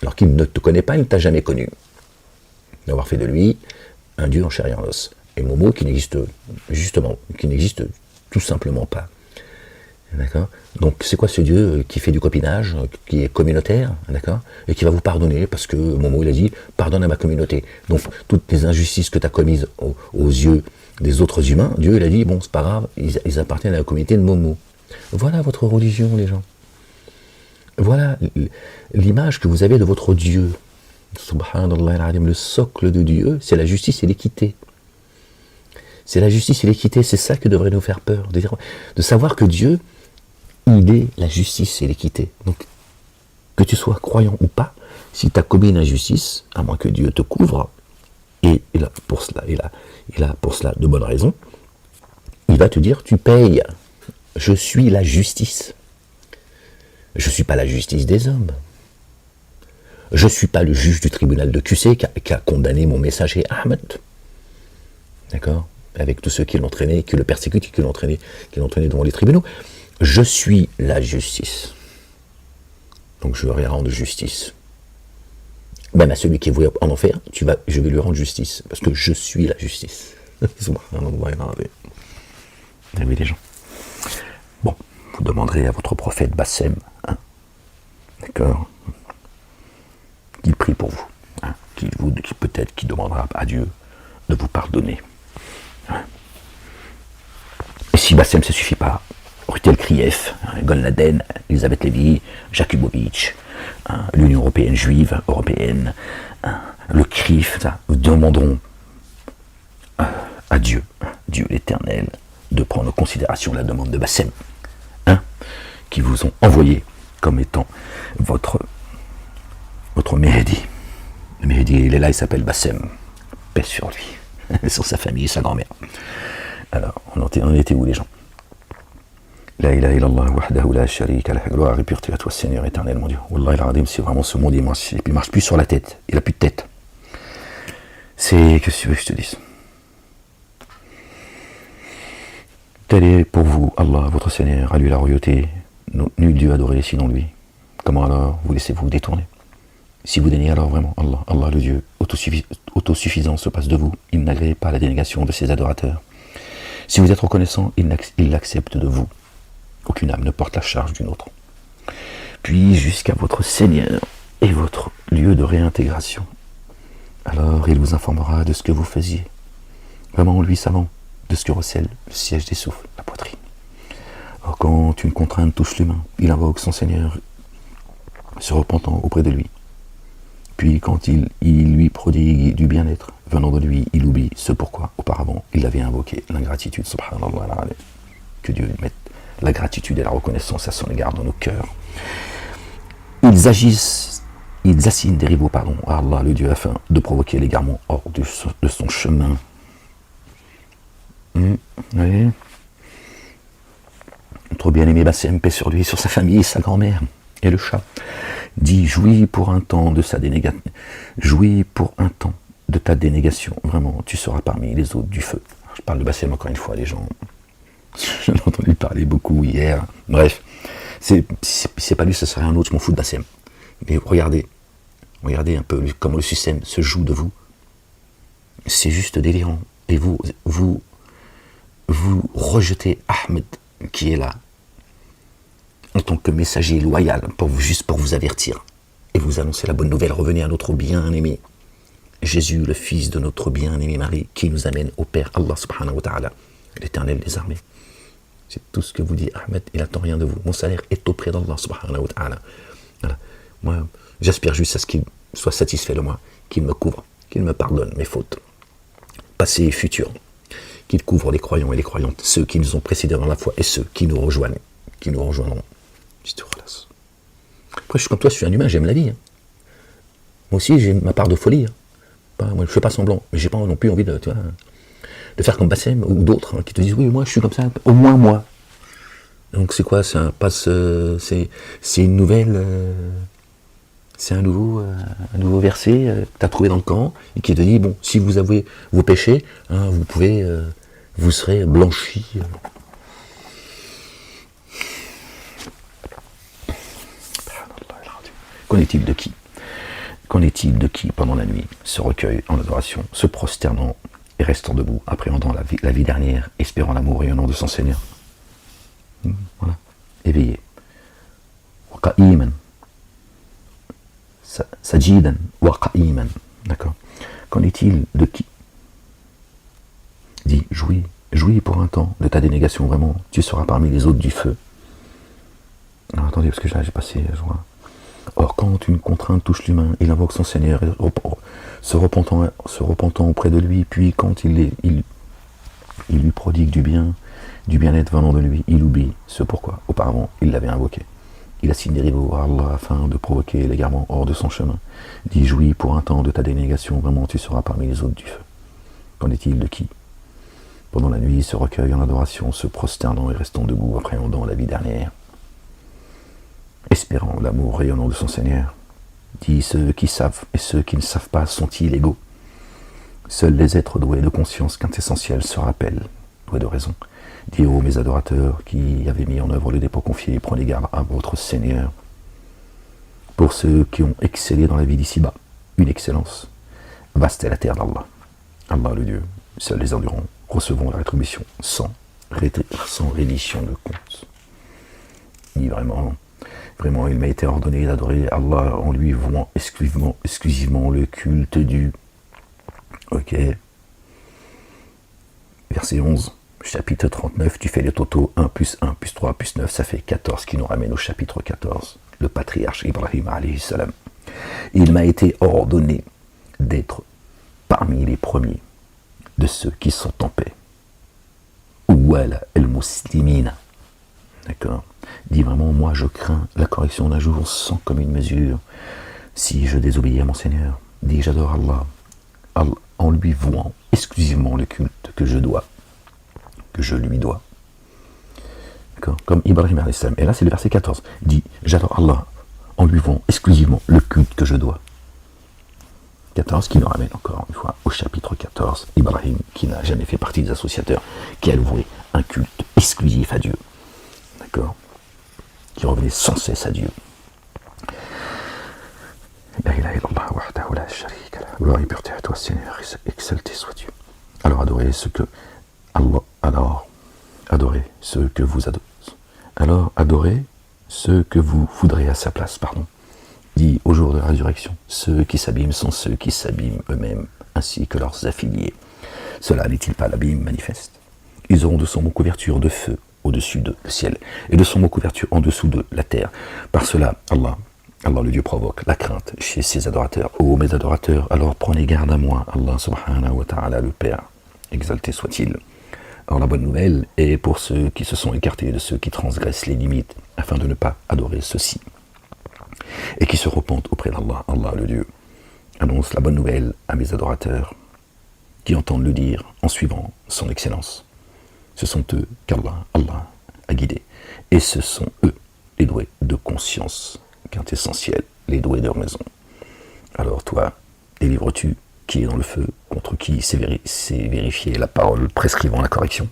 alors qu'il ne te connaît pas, il ne t'a jamais connu. D'avoir fait de lui un Dieu en chair et en os. Et Momo qui n'existe tout simplement pas. D'accord ? Donc c'est quoi ce Dieu qui fait du copinage, qui est communautaire, d'accord ? Et qui va vous pardonner parce que Momo il a dit pardonne à ma communauté. Donc toutes les injustices que tu as commises aux yeux des autres humains, Dieu il a dit bon c'est pas grave, ils appartiennent à la communauté de Momo. Voilà votre religion les gens. Voilà l'image que vous avez de votre Dieu. Subhanallah, le socle de Dieu, c'est la justice et l'équité. C'est la justice et l'équité, c'est ça qui devrait nous faire peur, de savoir que Dieu, il est la justice et l'équité. Donc, que tu sois croyant ou pas, si tu as commis une injustice, à moins que Dieu te couvre, et il a pour cela de bonnes raisons, il va te dire, tu payes, je suis la justice. Je ne suis pas la justice des hommes. Je ne suis pas le juge du tribunal de QC qui a condamné mon messager Ahmed. D'accord ? Avec tous ceux qui l'ont traîné, qui le persécutent, qui l'ont traîné devant les tribunaux. Je suis la justice. Donc je vais rendre justice. Même à celui qui est voué en enfer, je vais lui rendre justice. Parce que je suis la justice. Vous avez les gens. Bon, vous demanderez à votre prophète Bassem, hein, d'accord, qu'il prie pour vous, hein, qui peut-être qui demandera à Dieu de vous pardonner. Hein. Et si Bassem ça ne suffit pas, Rutel Krief, hein, Gon Laden, Elisabeth Lévy, Jakubowicz, hein, l'Union européenne juive, européenne, hein, le CRIF, nous demanderons à Dieu, Dieu l'éternel, de prendre en considération la demande de Bassem, hein, qui vous ont envoyé comme étant votre Mehdi. Le Mehdi, il est là, il s'appelle Bassem. Paix sur lui, sur sa famille et sa grand-mère. Alors, on était où les gens? La ilaha illallah wahdahu la sharika lah, gloire et pureté à toi Seigneur éternel mon Dieu. Wallah il c'est vraiment ce monde il marche plus sur la tête, il a plus de tête. C'est que tu veux que je te dise. Tel est pour vous Allah votre Seigneur, à lui la royauté, nul Dieu adoré sinon lui. Comment alors vous laissez-vous détourner? Si vous déniez alors vraiment Allah le Dieu autosuffisant se passe de vous, il n'agrée pas la dénégation de ses adorateurs. Si vous êtes reconnaissant, il l'accepte de vous. Aucune âme ne porte la charge d'une autre. Puis jusqu'à votre Seigneur et votre lieu de réintégration. Alors il vous informera de ce que vous faisiez. Vraiment lui savant de ce que recèle le siège des souffles, la poitrine. Or quand une contrainte touche l'humain, il invoque son Seigneur, se repentant auprès de lui. Puis quand il lui prodigue du bien-être venant de lui, il oublie ce pourquoi auparavant il avait invoqué l'ingratitude. Subhanallah, que Dieu mette la gratitude et la reconnaissance à son égard dans nos cœurs. Ils assignent des rivaux à Allah le Dieu afin de provoquer l'égarement hors de son chemin. Oui. Notre bien-aimé Bassem, paix sur lui, sur sa famille, sa grand-mère et le chat, dit jouis pour un temps de sa dénégation. Jouis pour un temps de ta dénégation. Vraiment, tu seras parmi les autres du feu. Je parle de Bassem encore une fois, les gens. J'en ai entendu parler beaucoup hier. Bref, c'est pas lui, ce serait un autre, je m'en fous de Bassem. Mais regardez un peu comment le système se joue de vous. C'est juste délirant. Et vous rejetez Ahmed qui est là en tant que messager loyal juste pour vous avertir et vous annoncer la bonne nouvelle. Revenez à notre bien-aimé Jésus, le fils de notre bien-aimé Marie, qui nous amène au Père Allah subhanahu wa ta'ala, l'éternel des armées. C'est tout ce que vous dit Ahmed, il n'attend rien de vous. Mon salaire est auprès d'Allah subhanahu wa ta'ala. Voilà. Moi, j'aspire juste à ce qu'il soit satisfait de moi, qu'il me couvre, qu'il me pardonne mes fautes, passées et futures, qu'il couvre les croyants et les croyantes, ceux qui nous ont précédés dans la foi et ceux qui nous rejoignent, qui nous rejoindront. Après, je suis comme toi, je suis un humain, j'aime la vie. Hein. Moi aussi, j'ai ma part de folie. Hein. Moi, je ne fais pas semblant, mais j'ai pas non plus envie de faire comme Bassem ou d'autres hein, qui te disent oui, moi, je suis comme ça, au moins moi. Donc, c'est quoi? C'est une nouvelle. C'est un nouveau verset que tu as trouvé dans le Coran et qui te dit bon, si vous avouez vos péchés, hein, vous serez blanchis. Qu'en est-il de qui? Qu'en est-il de qui, pendant la nuit, se recueille en adoration, se prosternant et restant debout, appréhendant la vie dernière, espérant l'amour et au nom de son Seigneur? Voilà, éveillé. Waqa'iman, sajidan, waqa'iman. D'accord. Qu'en est-il de qui? Dis, jouis pour un temps de ta dénégation, vraiment, tu seras parmi les hôtes du feu. Alors, attendez, parce que là, j'ai passé, je vois. Or, quand une contrainte touche l'humain, il invoque son Seigneur, se repentant auprès de lui, puis quand il lui prodigue du bien-être venant de lui, il oublie ce pourquoi, auparavant, il l'avait invoqué. Il assigne des rivaux à Allah afin de provoquer l'égarement hors de son chemin. Dis, jouis pour un temps de ta dénégation, vraiment tu seras parmi les hôtes du feu. Qu'en est-il de qui? Pendant la nuit, il se recueille en adoration, se prosternant et restant debout, appréhendant la vie dernière, espérant l'amour rayonnant de son Seigneur. Dis, ceux qui savent et ceux qui ne savent pas sont-ils égaux? Seuls les êtres doués de conscience quintessentielle se rappellent, doués de raison. Dis, ô mes adorateurs qui avez mis en œuvre le dépôt confié, prenez garde à votre Seigneur. Pour ceux qui ont excellé dans la vie d'ici-bas, une excellence, vaste est la terre d'Allah. Allah le Dieu, seuls les endurants recevront la rétribution sans reddition de compte. Dis vraiment, il m'a été ordonné d'adorer Allah en lui vouant exclusivement le culte du... Ok. Verset 11, chapitre 39, tu fais le toto 1 plus 1 plus 3 plus 9, ça fait 14, qui nous ramène au chapitre 14. Le patriarche Ibrahim alayhi salam. Il m'a été ordonné d'être parmi les premiers de ceux qui sont en paix. Ouala el-muslimina. D'accord. Dis vraiment, moi je crains la correction d'un jour sans commune mesure si je désobéis à mon Seigneur. Dis, j'adore Allah en lui vouant exclusivement le culte que je lui dois. D'accord. Comme Ibrahim alayhi salam. Et là c'est le verset 14. Dis, j'adore Allah en lui vouant exclusivement le culte que je dois. 14 qui nous ramène encore une fois au chapitre 14. Ibrahim qui n'a jamais fait partie des associateurs, qui a voué un culte exclusif à Dieu. D'accord. Qui revenait sans cesse à Dieu. La ilaha illallah wahdahu la sharika lahu. Gloire et pureté à toi, Seigneur, exalté soit Dieu. Alors adorez ce que vous voudrez à sa place, pardon. Dit au jour de la résurrection, ceux qui s'abîment sont ceux qui s'abîment eux-mêmes, ainsi que leurs affiliés. Cela n'est-il pas l'abîme manifeste? Ils auront de son mot couverture de feu au-dessus de le ciel, et de son mot couverture en dessous de la terre. Par cela, Allah le Dieu provoque la crainte chez ses adorateurs. Ô mes adorateurs, alors prenez garde à moi, Allah subhanahu wa ta'ala, le Père, exalté soit-il. Alors la bonne nouvelle est pour ceux qui se sont écartés de ceux qui transgressent les limites, afin de ne pas adorer ceux-ci, et qui se repentent auprès d'Allah, Allah le Dieu. Annonce la bonne nouvelle à mes adorateurs, qui entendent le dire en suivant son excellence. Ce sont eux qu'Allah a guidés, et ce sont eux les doués de conscience quintessentielle, les doués de raison. Alors toi, délivres-tu qui est dans le feu, contre qui c'est vérifié la parole prescrivant la correction?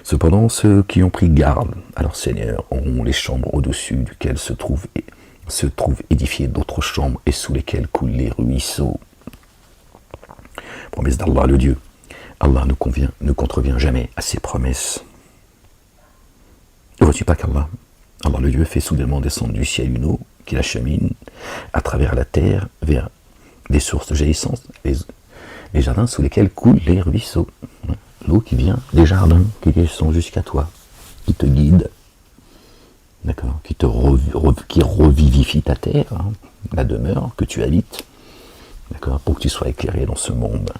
Cependant, ceux qui ont pris garde à leur Seigneur auront les chambres au-dessus duquel se trouvent édifiées d'autres chambres et sous lesquelles coulent les ruisseaux. Promesse d'Allah le Dieu. Allah ne contrevient jamais à ses promesses. Ne vois-tu pas qu'Allah, Allah le Dieu, fait soudainement descendre du ciel une eau qui l'achemine à travers la terre vers des sources jaillissantes, les jardins sous lesquels coulent les ruisseaux. L'eau qui vient des jardins qui descend jusqu'à toi, qui te guide, d'accord, qui revivifie ta terre, la demeure que tu habites, d'accord, pour que tu sois éclairé dans ce monde.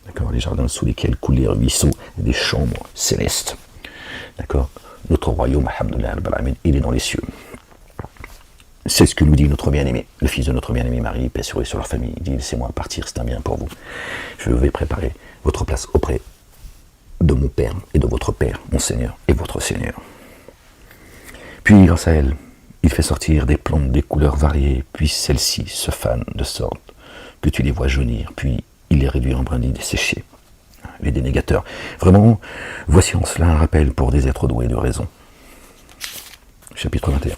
D'accord, les jardins sous lesquels coulent les ruisseaux, des chambres célestes. D'accord, notre royaume, alhamdoulilah, il est dans les cieux. C'est ce que nous dit notre bien-aimé, le fils de notre bien-aimé Marie, paix sur eux et sur leur famille. Il dit, laissez-moi partir, c'est un bien pour vous. Je vais préparer votre place auprès de mon Père et de votre Père, mon Seigneur et votre Seigneur. Puis, grâce à elle, il fait sortir des plantes des couleurs variées, puis celles-ci se fanent de sorte que tu les vois jaunir, puis il les réduit en brindilles desséchées. Les dénégateurs. Vraiment, voici en cela un rappel pour des êtres doués de raison. Chapitre 21.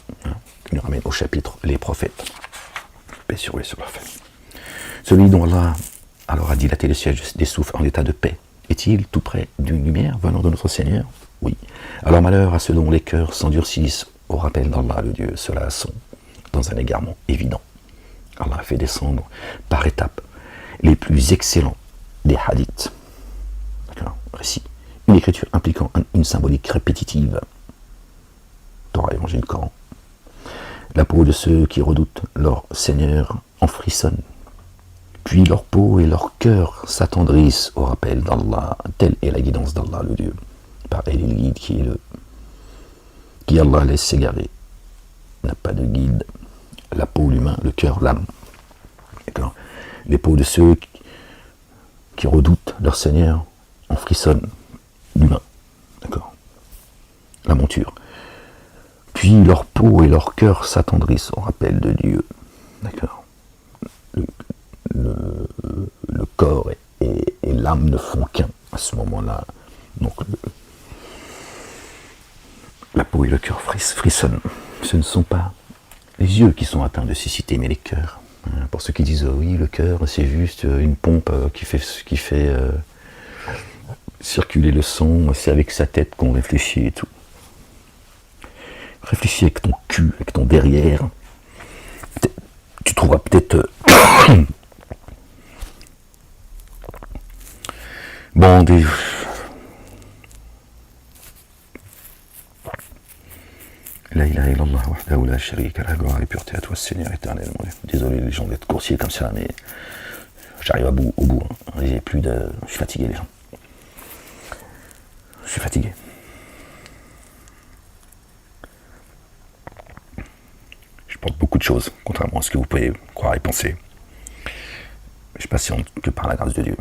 Il nous ramène au chapitre Les prophètes. Paix sur eux et sur leur famille. Celui dont Allah alors a dilaté le siège des souffles en état de paix, est-il tout près d'une lumière venant de notre Seigneur? Oui. Alors malheur à ceux dont les cœurs s'endurcissent au rappel d'Allah le Dieu, ceux-là sont dans un égarement évident. Allah a fait descendre par étapes les plus excellents des hadiths. D'accord, récit. Une écriture impliquant une symbolique répétitive. Torah, Évangile, Coran. La peau de ceux qui redoutent leur Seigneur en frissonne. Puis leur peau et leur cœur s'attendrissent au rappel d'Allah. Telle est la guidance d'Allah le Dieu. Par elle, il guide qui Allah laisse s'égarer. N'a pas de guide. La peau, l'humain, le cœur, l'âme. D'accord. Les peaux de ceux qui redoutent leur Seigneur en frissonnent. L'humain. D'accord. La monture. Puis leur peau et leur cœur s'attendrissent au rappel de Dieu. D'accord. Le corps et l'âme ne font qu'un à ce moment-là. Donc la peau et le cœur frissonnent. Ce ne sont pas les yeux qui sont atteints de cécité, mais les cœurs. Pour ceux qui disent oui, le cœur c'est juste une pompe qui fait circuler le sang, c'est avec sa tête qu'on réfléchit et tout. Réfléchis avec ton cul, avec ton derrière. Tu trouveras peut-être bon, La ilaha illallah wahdahu la sharika lah, gloire et pureté à toi, Seigneur éternel. Désolé les gens d'être coursiers comme ça, mais j'arrive au bout. J'ai plus de. Je suis fatigué les gens. Je suis fatigué. Je porte beaucoup de choses, contrairement à ce que vous pouvez croire et penser. Je patiente que par la grâce de Dieu,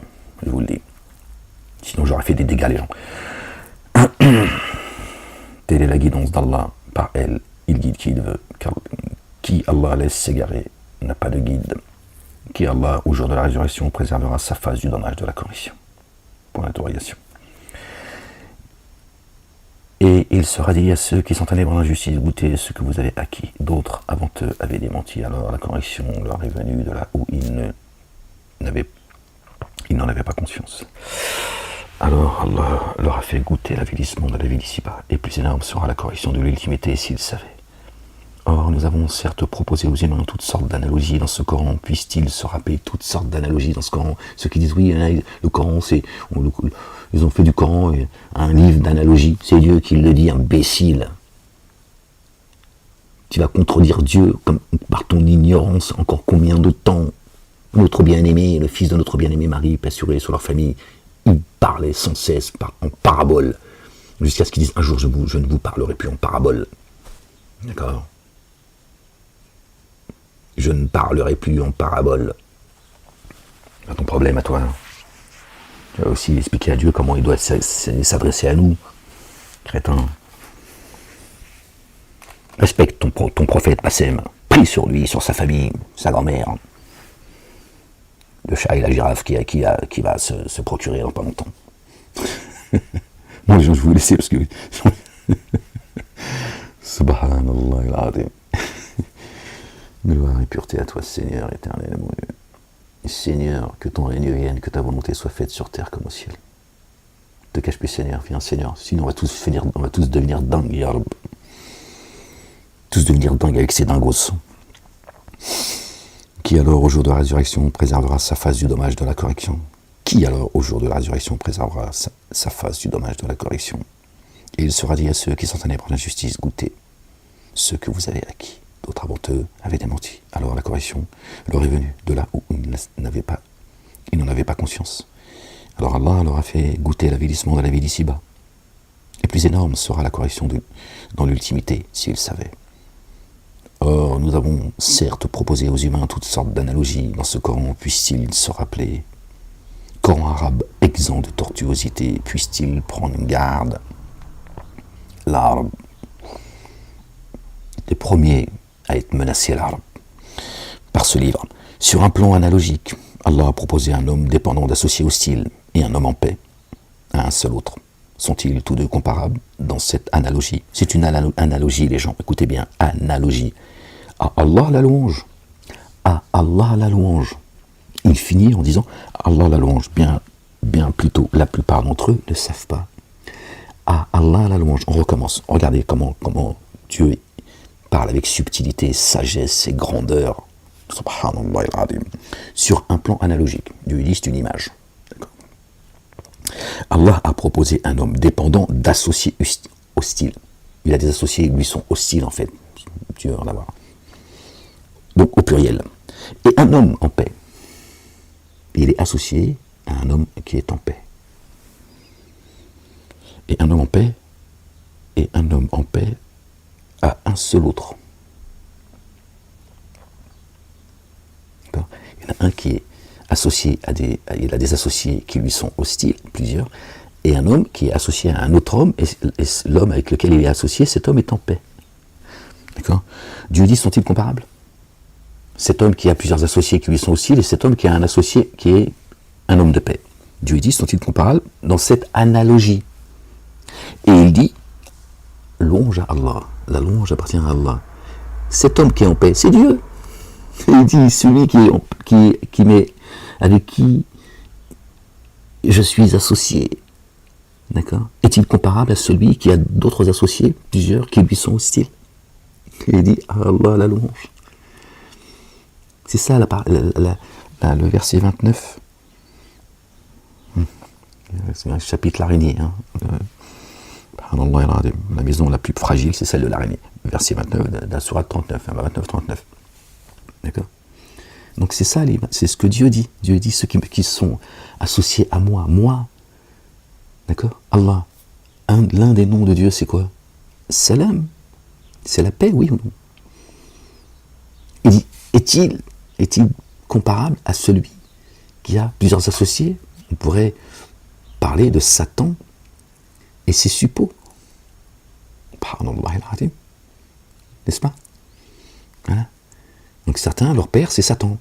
je vous le dis. Sinon j'aurais fait des dégâts les gens. Telle est la guidance d'Allah. Par elle, il guide qui il veut, car qui Allah laisse s'égarer n'a pas de guide. Qui Allah, au jour de la résurrection, préservera sa face du dommage de la correction. Pour l'interrogation. Et il sera dit à ceux qui sont allés dans l'injustice, goûtez ce que vous avez acquis. D'autres, avant eux, avaient démenti. Alors la correction leur est venue de là où ils n'en avaient pas conscience. Alors Allah leur a fait goûter l'avilissement de la vie d'ici-bas, et plus énorme sera la correction de l'ultimité s'ils savaient. Or, nous avons certes proposé aux humains toutes sortes d'analogies dans ce Coran, puissent-ils se rappeler toutes sortes d'analogies dans ce Coran? Ceux qui disent oui, le Coran, ils ont fait du Coran un livre d'analogies, c'est Dieu qui le dit, imbécile. Tu vas contredire Dieu par ton ignorance encore combien de temps? Notre bien-aimé, le fils de notre bien-aimé Marie, paix sur eux et sur leur famille, il parlait sans cesse en parabole, jusqu'à ce qu'ils disent un jour je ne vous parlerai plus en parabole. D'accord? Je ne parlerai plus en parabole. C'est ton problème à toi. Tu vas aussi expliquer à Dieu comment il doit s'adresser à nous. Crétin. Respecte ton prophète Passem. Prie sur lui, sur sa famille, sa grand-mère. Le chat et la girafe qui va se procurer dans pas longtemps. Bon, les gens, je vais vous laisser parce que... Subhanallah al-Azim. Gloire et pureté à toi, Seigneur éternel, mon Dieu. Seigneur, que ton règne vienne, que ta volonté soit faite sur terre comme au ciel. Ne te cache plus, Seigneur, viens, Seigneur. Sinon, on va tous devenir dingues, ya Rab. Tous devenir dingues avec ces dingos. Qui alors, au jour de la résurrection, préservera sa face du dommage de la correction? Qui alors, au jour de la résurrection, préservera sa face du dommage de la correction? Et il sera dit à ceux qui sont allés par l'injustice, goûtez ce que vous avez acquis. D'autres avant eux avaient démenti. Alors la correction leur est venue de là où ils n'en avaient pas conscience. Alors Allah leur a fait goûter l'avilissement de la vie d'ici-bas. Et plus énorme sera la correction dans l'ultimité, s'ils savaient. Or, nous avons certes proposé aux humains toutes sortes d'analogies dans ce Coran, puissent-ils se rappeler? Coran arabe exempt de tortuosité, puisse-t-il prendre garde? L'arabe, les premiers à être menacés, l'arabe, par ce livre. Sur un plan analogique, Allah a proposé un homme dépendant d'associés hostiles et un homme en paix à un seul autre. Sont-ils tous deux comparables dans cette analogie? C'est une analogie, les gens, écoutez bien, analogie. À Allah la louange. À Allah la louange. Il finit en disant Allah la louange. Bien plutôt, la plupart d'entre eux ne savent pas. À Allah la louange. On recommence. Regardez comment Dieu parle avec subtilité, sagesse et grandeur. Subhanallah al-Azim. Sur un plan analogique. Dieu dit c'est une image. D'accord. Allah a proposé un homme dépendant d'associés hostiles. Il a des associés qui lui sont hostiles en fait. Dieu va en avoir. Donc au pluriel. Et un homme en paix. Il est associé à un homme qui est en paix. Et un homme en paix, à un seul autre. D'accord. Il y en a un qui est associé il a des associés qui lui sont hostiles, plusieurs, et un homme qui est associé à un autre homme, et l'homme avec lequel il est associé, cet homme est en paix. D'accord. Dieu dit, sont-ils comparables? Cet homme qui a plusieurs associés qui lui sont hostiles, et cet homme qui a un associé qui est un homme de paix. Dieu dit, sont-ils comparables dans cette analogie? Et il dit, louange à Allah, la louange appartient à Allah. Cet homme qui est en paix, c'est Dieu. Il dit, celui avec qui je suis associé, d'accord, est-il comparable à celui qui a d'autres associés, plusieurs, qui lui sont hostiles? Et il dit, Allah la louange. C'est ça le verset 29. C'est un chapitre l'araignée. Hein. La maison la plus fragile, c'est celle de l'araignée. Verset 29 de la sourate 39, 29-39. D'accord. Donc c'est ça, c'est ce que Dieu dit. Dieu dit ceux qui sont associés à moi. D'accord. Allah. L'un des noms de Dieu, c'est quoi? Salam. C'est la paix, oui ou non? Il dit, est-il comparable à celui qui a plusieurs associés? On pourrait parler de Satan et ses suppôts. N'est-ce pas? Voilà. Donc certains, leur père, c'est Satan.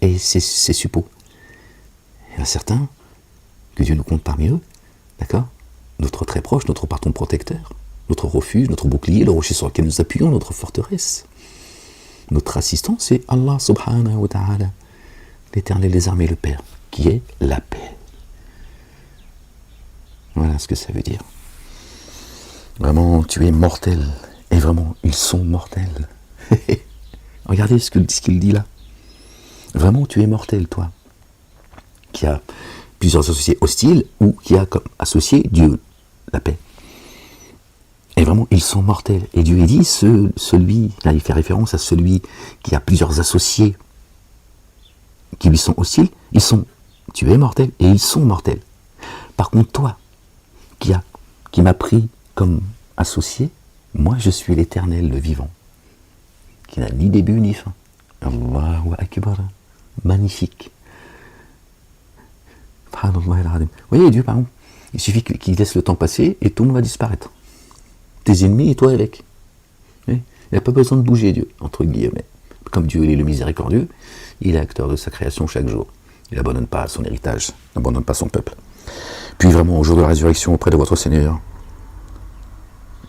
Et ses suppôts. Il y en a certains, que Dieu nous compte parmi eux, d'accord? Notre très proche, notre patron protecteur, notre refuge, notre bouclier, le rocher sur lequel nous appuyons, notre forteresse. Notre assistant, c'est Allah subhanahu wa ta'ala, l'Éternel des armées, le Père, qui est la paix. Voilà ce que ça veut dire. Vraiment, tu es mortel. Et vraiment, ils sont mortels. Regardez ce qu'il dit là. Vraiment, tu es mortel, toi. Qui a plusieurs associés hostiles ou qui a comme associé Dieu, la paix. Et vraiment, ils sont mortels. Et Dieu dit, celui, là il fait référence à celui qui a plusieurs associés qui lui sont hostiles, tu es mortel et ils sont mortels. Par contre, toi, qui m'as pris comme associé, moi je suis l'Éternel, le vivant, qui n'a ni début ni fin. Allahu Akbar, magnifique. Vous voyez, Dieu, par exemple, il suffit qu'il laisse le temps passer et tout le monde va disparaître. Tes ennemis et toi avec. Il n'a pas besoin de bouger, Dieu, entre guillemets. Comme Dieu il est le miséricordieux, il est acteur de sa création chaque jour. Il n'abandonne pas son héritage, n'abandonne pas son peuple. Puis vraiment, au jour de la résurrection auprès de votre Seigneur,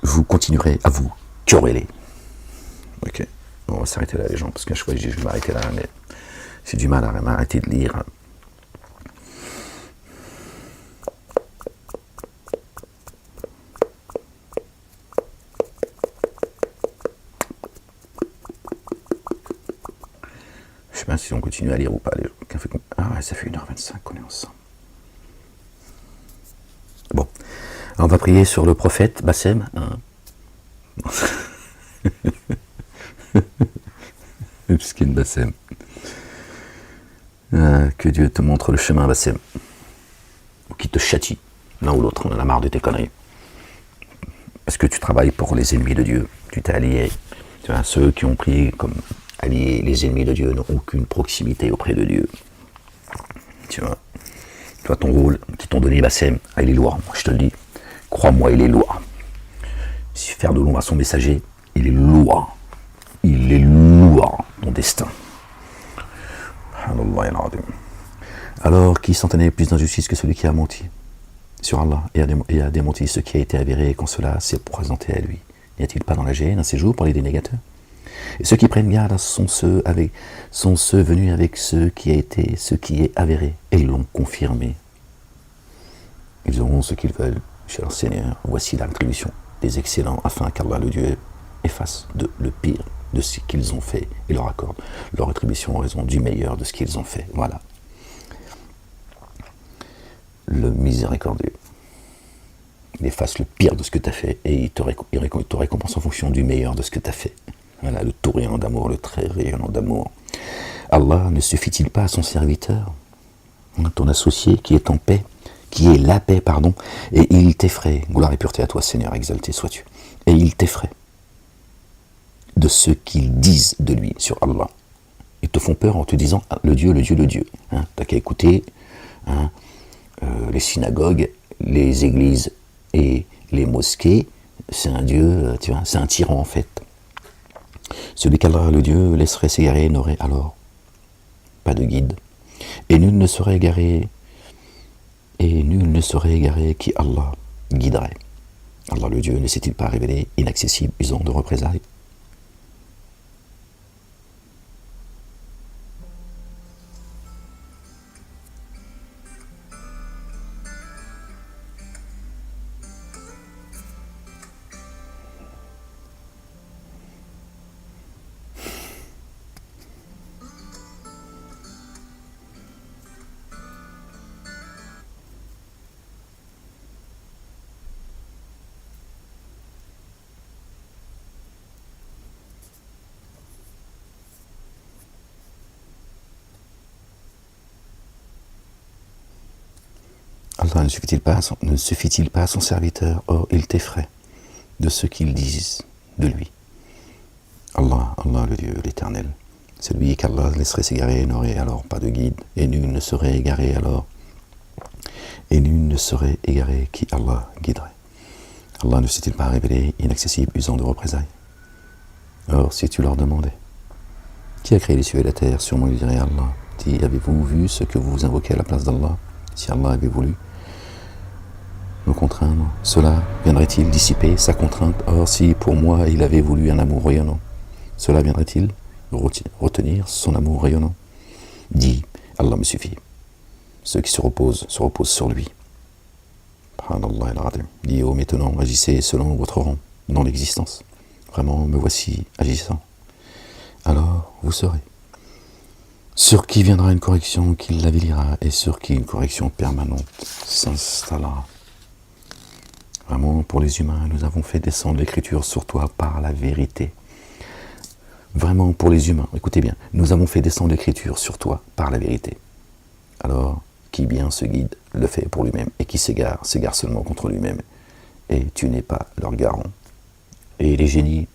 vous continuerez à vous quereller. Ok, bon, on va s'arrêter là les gens, parce que je crois que je vais m'arrêter là, mais j'ai du mal à m'arrêter de lire. Je sais pas si on continue à lire ou pas. Ah ouais, ça fait 1h25 qu'on est ensemble. Bon, alors on va prier sur le prophète Bassem. Puisqu'il y a une Bassem. Que Dieu te montre le chemin, Bassem. Ou qu'il te châtie. L'un ou l'autre, on en a marre de tes conneries. Parce que tu travailles pour les ennemis de Dieu. Tu t'es allié. Tu vois, ceux qui ont pris comme alliés les ennemis de Dieu n'ont aucune proximité auprès de Dieu. Tu vois, ton rôle qui t'ont donné, Bassem, il est lourd, je te le dis. Crois-moi, il est lourd. Si faire de l'ombre à son messager, il est lourd. Il est lourd, ton destin. Alors, qui s'entendait plus d'injustice que celui qui a menti sur Allah et a démenti ce qui a été avéré quand cela s'est présenté à lui? N'y a-t-il pas dans la gêne un séjour pour les dénégateurs? Et ceux qui prennent garde sont ceux venus avec ce qui est avéré, et ils l'ont confirmé. Ils auront ce qu'ils veulent chez leur Seigneur. Voici la rétribution des excellents, afin qu'Allah le Dieu efface le pire de ce qu'ils ont fait et leur accorde leur rétribution en raison du meilleur de ce qu'ils ont fait. Voilà. Le miséricordieux. Il efface le pire de ce que tu as fait et il te récompense en fonction du meilleur de ce que tu as fait. Voilà, le tout rayonnant d'amour, le très rayonnant d'amour. Allah ne suffit-il pas à son serviteur, ton associé qui est en paix, qui est la paix, pardon, et il t'effraie, gloire et pureté à toi Seigneur, exalté sois-tu, et il t'effraie de ce qu'ils disent de lui sur Allah. Ils te font peur en te disant le Dieu, le Dieu, le Dieu. T'as qu'à écouter les synagogues, les églises et les mosquées, c'est un Dieu, tu vois, c'est un tyran en fait. Celui qu'Allah le Dieu laisserait s'égarer n'aurait alors pas de guide. Et nul ne serait égaré qui Allah guiderait. Allah le Dieu ne s'est-il pas révélé inaccessible, usant de représailles? Allah ne suffit-il pas à son serviteur? Or, il t'effraie de ce qu'ils disent de lui. Allah, le Dieu, l'Éternel. Celui qu'Allah laisserait s'égarer n'aurait alors pas de guide, et nul ne serait égaré qui Allah guiderait. Allah ne s'est-il pas révélé inaccessible, usant de représailles? Or, si tu leur demandais, qui a créé les cieux et la terre? Sûrement ils diraient Allah. Dis, avez-vous vu ce que vous invoquez à la place d'Allah? Si Allah avait voulu me contraindre, cela viendrait-il dissiper sa contrainte? Or, si pour moi il avait voulu un amour rayonnant, cela viendrait-il retenir son amour rayonnant? Dis, Allah me suffit. Ceux qui se reposent sur lui. Dis, oh maintenant, agissez selon votre rang dans l'existence. Vraiment, me voici agissant. Alors, vous saurez. Sur qui viendra une correction qui l'avilira, et sur qui une correction permanente s'installera. Vraiment, pour les humains, nous avons fait descendre l'écriture sur toi par la vérité. Vraiment, pour les humains, écoutez bien, nous avons fait descendre l'écriture sur toi par la vérité. Alors, qui bien se guide, le fait pour lui-même, et qui s'égare seulement contre lui-même. Et tu n'es pas leur garant. Et les génies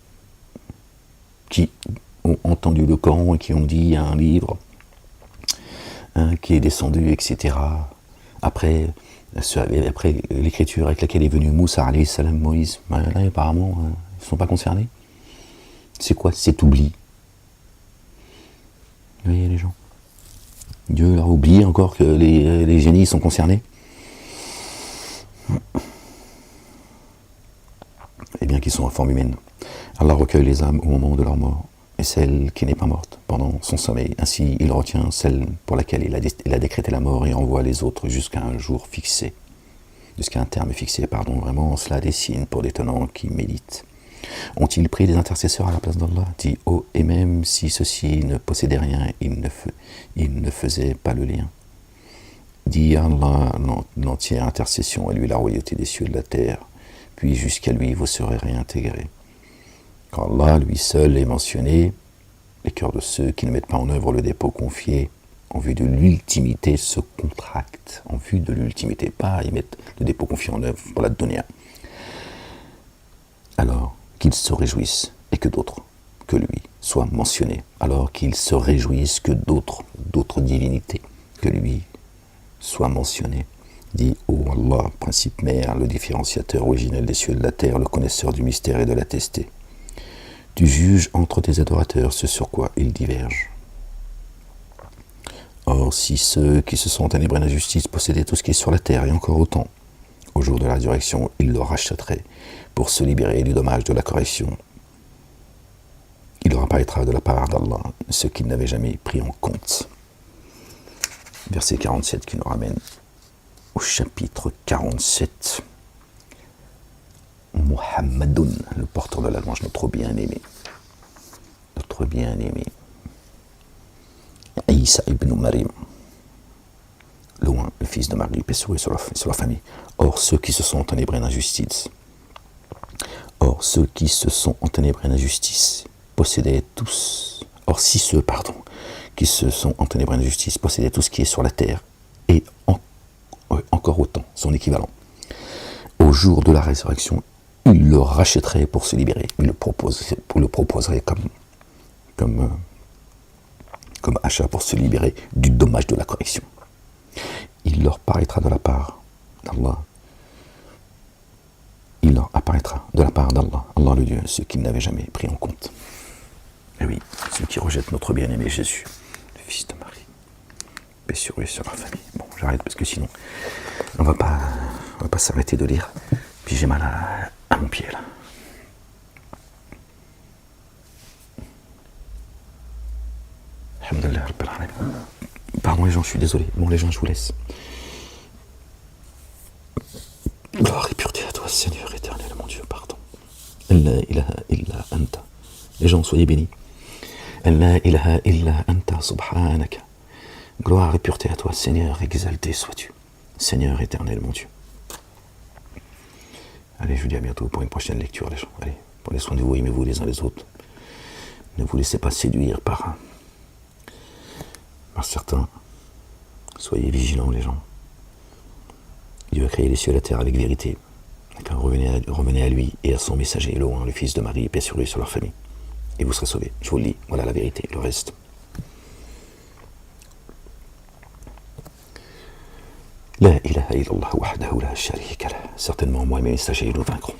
qui ont entendu le Coran et qui ont dit, il y a un livre qui est descendu, etc. Après l'écriture avec laquelle est venu Moussa, alayhi salam, Moïse, là, apparemment, ils ne sont pas concernés. C'est quoi cet oubli? Vous voyez les gens? Dieu a oublié encore que les génies sont concernés. qui sont en forme humaine. Allah recueille les âmes au moment de leur mort, et celle qui n'est pas morte pendant son sommeil. Ainsi, il retient celle pour laquelle il a décrété la mort et envoie les autres jusqu'à un jour fixé. Jusqu'à un terme fixé, vraiment, cela dessine pour des tenants qui méditent. Ont-ils pris des intercesseurs à la place d'Allah? Dit, oh, et même si ceux-ci ne possédaient rien, ils ne faisaient pas le lien. Dit Allah, l'entière intercession, à lui la royauté des cieux et de la terre, puis jusqu'à lui vous serez réintégrés. Quand Allah, lui seul, est mentionné, les cœurs de ceux qui ne mettent pas en œuvre le dépôt confié, en vue de l'ultimité, se contractent. En vue de l'ultimité, pas ils mettent le dépôt confié en œuvre pour la dunya. Alors qu'ils se réjouissent et que d'autres que lui soient mentionnés. Alors qu'ils se réjouissent que d'autres divinités que lui soient mentionnées. Dit, ô Allah, principe mère, le différenciateur originel des cieux et de la terre, le connaisseur du mystère et de l'attesté. Tu juges entre tes adorateurs ce sur quoi ils divergent. Or, si ceux qui se sont ténébrés d'injustice possédaient tout ce qui est sur la terre et encore autant, au jour de la résurrection, ils le rachèteraient pour se libérer du dommage de la correction. Il leur apparaîtra de la part d'Allah ce qu'ils n'avaient jamais pris en compte. Verset 47 qui nous ramène au chapitre 47. Muhammadun, le porteur de la louange, notre bien-aimé. Notre bien-aimé. Isa ibn Maryam, loin, le fils de Marie, paix sur eux, sur leur famille. Or, ceux qui se sont enténébrés d'injustice, possédaient tous. Or, si ceux, qui se sont enténébrés d'injustice, possédaient tout ce qui est sur la terre, et encore autant, son équivalent, au jour de la résurrection, il le rachèterait pour se libérer. Il le proposerait comme achat pour se libérer du dommage de la correction. Il leur paraîtra de la part d'Allah. Allah le Dieu, ce qu'ils n'avaient jamais pris en compte. Et oui, ceux qui rejettent notre bien-aimé Jésus, le fils de Marie, paix sur eux et sur leur famille. Bon, j'arrête parce que sinon, on va pas s'arrêter de lire. Puis j'ai mal à mon pied là. Alhamdulillah Rabbil Alamin. Pardon les gens, je suis désolé. Bon les gens, je vous laisse. Gloire et pureté à toi, Seigneur éternel, mon Dieu, pardon. La ilaha illa anta. Les gens, soyez bénis. La ilaha illa anta subhanaka. Gloire et pureté à toi, Seigneur, exalté sois-tu. Seigneur éternel, mon Dieu. Allez, je vous dis à bientôt pour une prochaine lecture, les gens. Allez, prenez soin de vous, aimez-vous les uns les autres. Ne vous laissez pas séduire par certains. Soyez vigilants, les gens. Dieu a créé les cieux et la terre avec vérité. Revenez à lui et à son messager, le fils de Marie, paix sur lui et sur leur famille. Et vous serez sauvés. Je vous le dis, voilà la vérité, le reste. La ilaha illallah wahdahu la sharika lah. Certainement, moi et mes messagers, nous vaincrons.